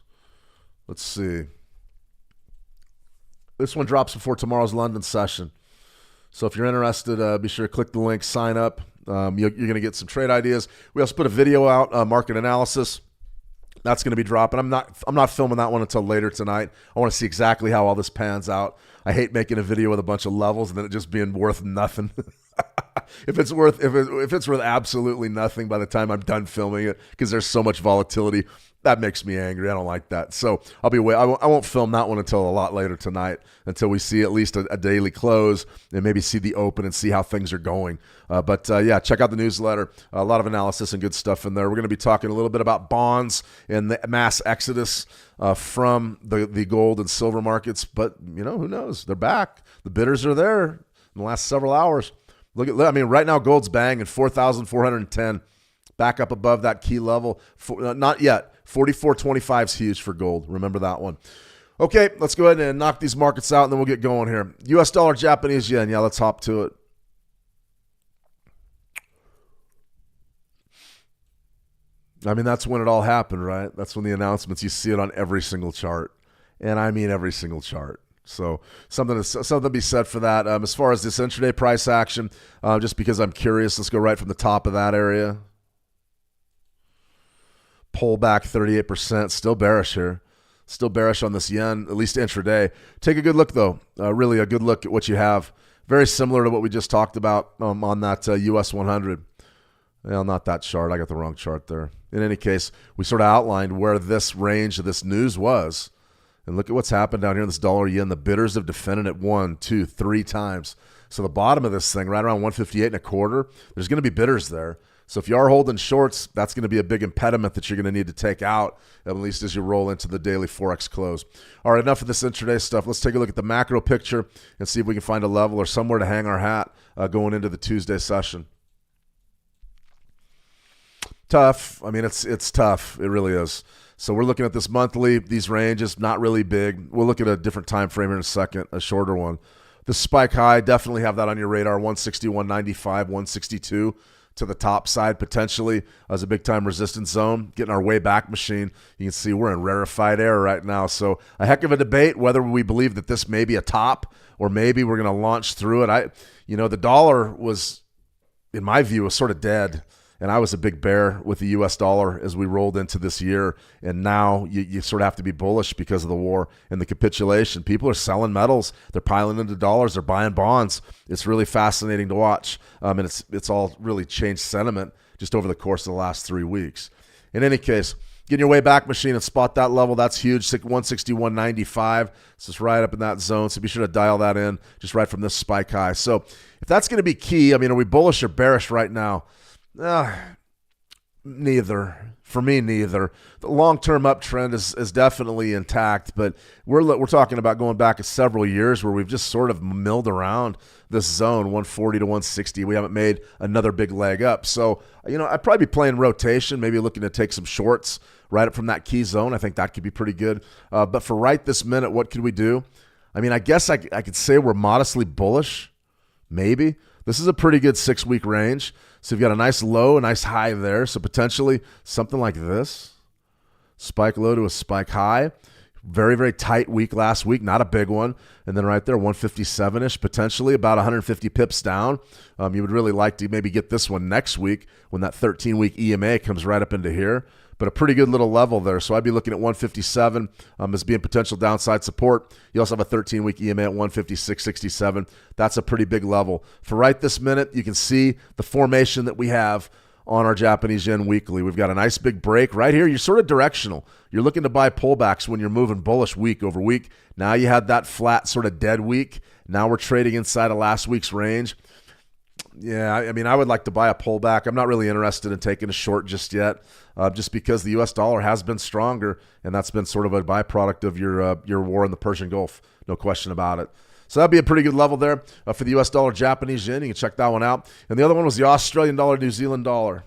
let's see. This one drops before tomorrow's London session. So if you're interested, be sure to click the link, sign up. You're going to get some trade ideas. We also put a video out, market analysis. That's going to be dropping. I'm not filming that one until later tonight. I want to see exactly how all this pans out. I hate making a video with a bunch of levels and then it just being worth nothing. If it's worth absolutely nothing by the time I'm done filming it, because there's so much volatility, that makes me angry. I don't like that. So I won't film that one until a lot later tonight, until we see at least a daily close and maybe see the open and see how things are going. But check out the newsletter. A lot of analysis and good stuff in there. We're going to be talking a little bit about bonds and the mass exodus from the gold and silver markets. But, who knows? They're back. The bidders are there in the last several hours. Right now gold's banging 4,410, back up above that key level. Not yet. 44.25 is huge for gold. Remember that one. Okay, let's go ahead and knock these markets out, and then we'll get going here. U.S. dollar, Japanese yen. Yeah, let's hop to it. That's when it all happened, right? That's when the announcements, you see it on every single chart. And I mean every single chart. So something to be said for that. As far as this intraday price action, just because I'm curious, let's go right from the top of that area. Pull back 38%. Still bearish here. Still bearish on this yen, at least intraday. Take a good look, though. Really a good look at what you have. Very similar to what we just talked about on that US 100. Well, not that chart. I got the wrong chart there. In any case, we sort of outlined where this range of this news was. And look at what's happened down here in this dollar yen. The bidders have defended it 1, 2, 3 times. So the bottom of this thing, right around 158 and a quarter, there's going to be bidders there. So if you are holding shorts, that's going to be a big impediment that you're going to need to take out, at least as you roll into the daily Forex close. All right, enough of this intraday stuff. Let's take a look at the macro picture and see if we can find a level or somewhere to hang our hat going into the Tuesday session. Tough. I mean, it's tough. It really is. So we're looking at this monthly, these ranges, not really big. We'll look at a different time frame here in a second, a shorter one. The spike high, definitely have that on your radar, 161.95, 162 to the top side potentially as a big-time resistance zone. Getting our way back machine. You can see we're in rarefied air right now. So a heck of a debate whether we believe that this may be a top or maybe we're going to launch through it. The dollar was, in my view, was sort of dead. And I was a big bear with the U.S. dollar as we rolled into this year. And now you sort of have to be bullish because of the war and the capitulation. People are selling metals. They're piling into dollars. They're buying bonds. It's really fascinating to watch. And it's all really changed sentiment just over the course of the last 3 weeks. In any case, get your way back machine and spot that level. That's huge, 161.95. So it's right up in that zone. So be sure to dial that in just right from this spike high. So if that's going to be key, I mean, are we bullish or bearish right now? Neither. For me, neither. The long-term uptrend is definitely intact, but we're talking about going back several years where we've just sort of milled around this zone, 140 to 160. We haven't made another big leg up. So, I'd probably be playing rotation, maybe looking to take some shorts right up from that key zone. I think that could be pretty good. But for right this minute, what could we do? I mean, I guess I could say we're modestly bullish, maybe. This is a pretty good 6-week range. So you've got a nice low, a nice high there. So potentially something like this. Spike low to a spike high. Very, very tight week last week, not a big one. And then right there, 157-ish, potentially about 150 pips down. You would really like to maybe get this one next week when that 13-week EMA comes right up into here. But a pretty good little level there. So I'd be looking at 157 as being potential downside support. You also have a 13-week EMA at 156.67. That's a pretty big level. For right this minute, you can see the formation that we have on our Japanese yen weekly. We've got a nice big break right here. You're sort of directional. You're looking to buy pullbacks when you're moving bullish week over week. Now you had that flat sort of dead week. Now we're trading inside of last week's range. Yeah, I mean, I would like to buy a pullback. I'm not really interested in taking a short just yet, just because the U.S. dollar has been stronger, and that's been sort of a byproduct of your war in the Persian Gulf. No question about it. So that'd be a pretty good level there for the U.S. dollar, Japanese yen. You can check that one out. And the other one was the Australian dollar, New Zealand dollar.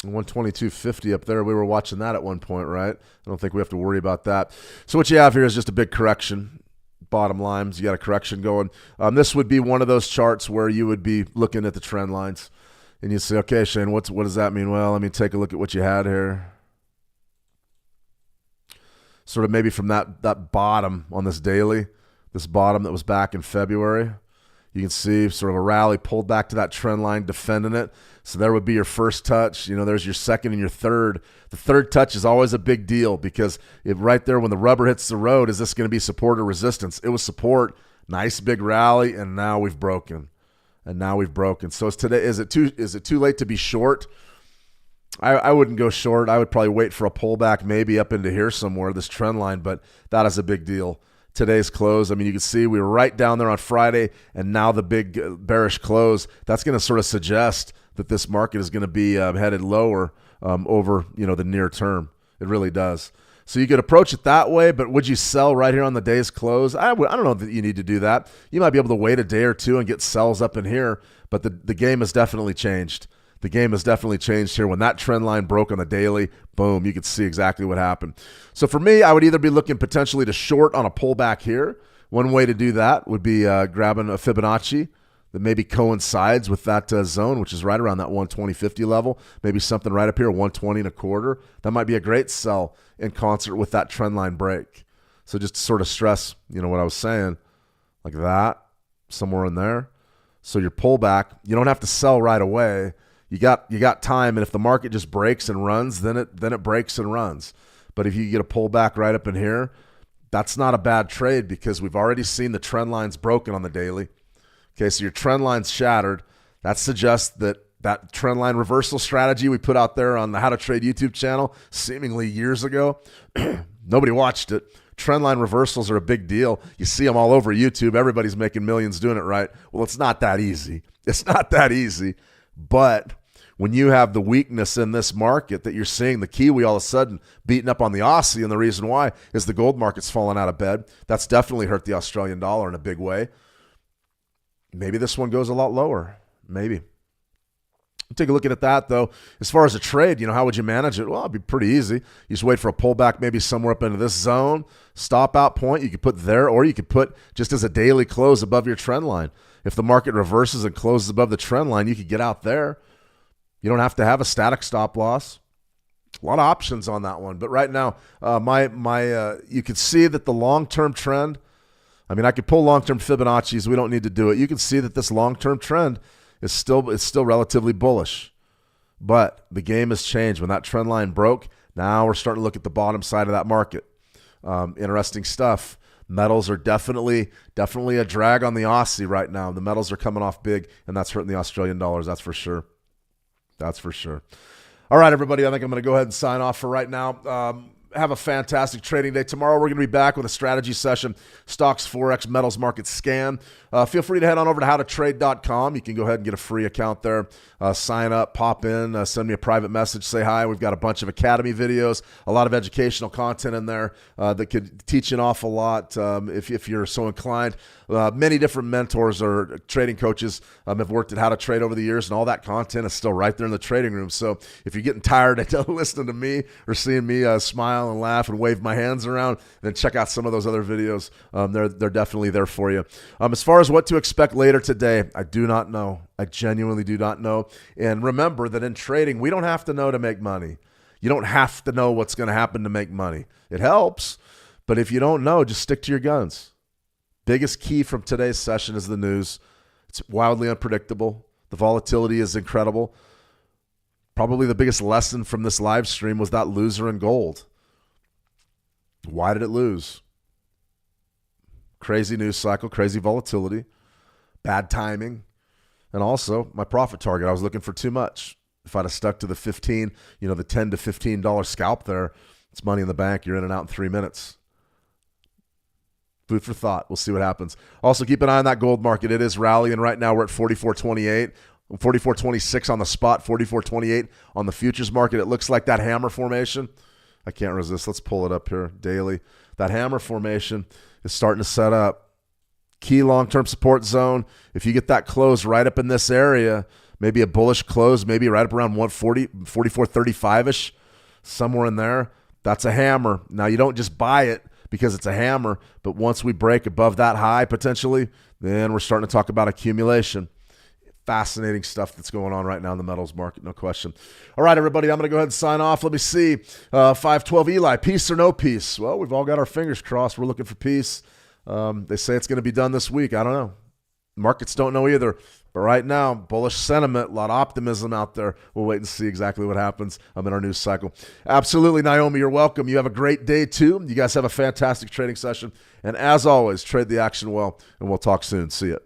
$122.50 up there. We were watching that at one point, right? I don't think we have to worry about that. So what you have here is just a big correction. Bottom lines, you got a correction going. This would be one of those charts where you would be looking at the trend lines, and you say, okay, Shane, what does that mean? Well, let me take a look at what you had here. Sort of maybe from that bottom on this daily, this bottom that was back in February. You can see sort of a rally pulled back to that trend line, defending it. So there would be your first touch. There's your second and your third. The third touch is always a big deal because right there when the rubber hits the road, is this going to be support or resistance? It was support, nice big rally, and now we've broken. So is it too late to be short? I wouldn't go short. I would probably wait for a pullback maybe up into here somewhere, this trend line, but that is a big deal. Today's close, I mean, you can see we were right down there on Friday, and now the big bearish close. That's going to sort of suggest that this market is going to be headed lower over the near term. It really does. So you could approach it that way, but would you sell right here on the day's close? I don't know that you need to do that. You might be able to wait a day or two and get sells up in here, but the game has definitely changed. The game has definitely changed here. When that trend line broke on the daily, boom, you could see exactly what happened. So for me, I would either be looking potentially to short on a pullback here. One way to do that would be grabbing a Fibonacci that maybe coincides with that zone, which is right around that 120.50 level. Maybe something right up here, 120 and a quarter. That might be a great sell in concert with that trend line break. So just to sort of stress, what I was saying, like that, somewhere in there. So your pullback, you don't have to sell right away. You got time, and if the market just breaks and runs, then it breaks and runs. But if you get a pullback right up in here, that's not a bad trade because we've already seen the trend lines broken on the daily. Okay, so your trend line's shattered. That suggests that trend line reversal strategy we put out there on the How to Trade YouTube channel seemingly years ago, nobody watched it. Trend line reversals are a big deal. You see them all over YouTube. Everybody's making millions doing it right. Well, it's not that easy. It's not that easy. But when you have the weakness in this market that you're seeing, the Kiwi all of a sudden beating up on the Aussie, and the reason why is the gold market's fallen out of bed. That's definitely hurt the Australian dollar in a big way. Maybe this one goes a lot lower. Maybe. Take a look at that, though. As far as a trade, how would you manage it? Well, it'd be pretty easy. You just wait for a pullback maybe somewhere up into this zone, stop out point. You could put there, or you could put just as a daily close above your trend line. If the market reverses and closes above the trend line, you could get out there. You don't have to have a static stop loss. A lot of options on that one. But right now, you could see that the long-term trend, I could pull long-term Fibonacci's. We don't need to do it. You can see that this long-term trend is still relatively bullish. But the game has changed. When that trend line broke, now we're starting to look at the bottom side of that market. Interesting stuff. Metals are definitely a drag on the Aussie right now. The metals are coming off big, and that's hurting the Australian dollars. That's for sure. That's for sure. All right, everybody, I think I'm going to go ahead and sign off for right now. Have a fantastic trading day. Tomorrow, we're going to be back with a strategy session, stocks, Forex, metals market scan. Feel free to head on over to howtotrade.com. You can go ahead and get a free account there. Sign up, pop in, send me a private message, say hi. We've got a bunch of Academy videos, a lot of educational content in there that could teach you an awful lot if you're so inclined. Many different mentors or trading coaches have worked at How to Trade over the years, and all that content is still right there in the trading room. So if you're getting tired of listening to me or seeing me smile and laugh and wave my hands around, then check out some of those other videos. They're definitely there for you. As far as what to expect later today, I do not know. I genuinely do not know. And remember that in trading, we don't have to know to make money. You don't have to know what's going to happen to make money. It helps, but if you don't know, just stick to your guns. Biggest key from today's session is the news. It's wildly unpredictable. The volatility is incredible. Probably the biggest lesson from this live stream was that loser in gold. Why did it lose? Crazy news cycle, crazy volatility, bad timing, and also my profit target. I was looking for too much. If I'd have stuck to the 15, the $10 to $15 scalp there, it's money in the bank. You're in and out in 3 minutes. Food for thought. We'll see what happens. Also, keep an eye on that gold market. It is rallying. Right now, we're at 44.28, 44.26 on the spot, 44.28 on the futures market. It looks like that hammer formation. I can't resist. Let's pull it up here daily. That hammer formation is starting to set up. Key long-term support zone. If you get that close right up in this area, maybe a bullish close, maybe right up around 140, 44.35-ish, somewhere in there, that's a hammer. Now, you don't just buy it because it's a hammer, but once we break above that high potentially, then we're starting to talk about accumulation. Fascinating stuff that's going on right now in the metals market, no question. All right, everybody, I'm going to go ahead and sign off. Let me see. 512 Eli, peace or no peace? Well, we've all got our fingers crossed. We're looking for peace. They say it's going to be done this week. I don't know. Markets don't know either. But right now, bullish sentiment, a lot of optimism out there. We'll wait and see exactly what happens in our news cycle. Absolutely, Naomi, you're welcome. You have a great day, too. You guys have a fantastic trading session. And as always, trade the action well, and we'll talk soon. See ya.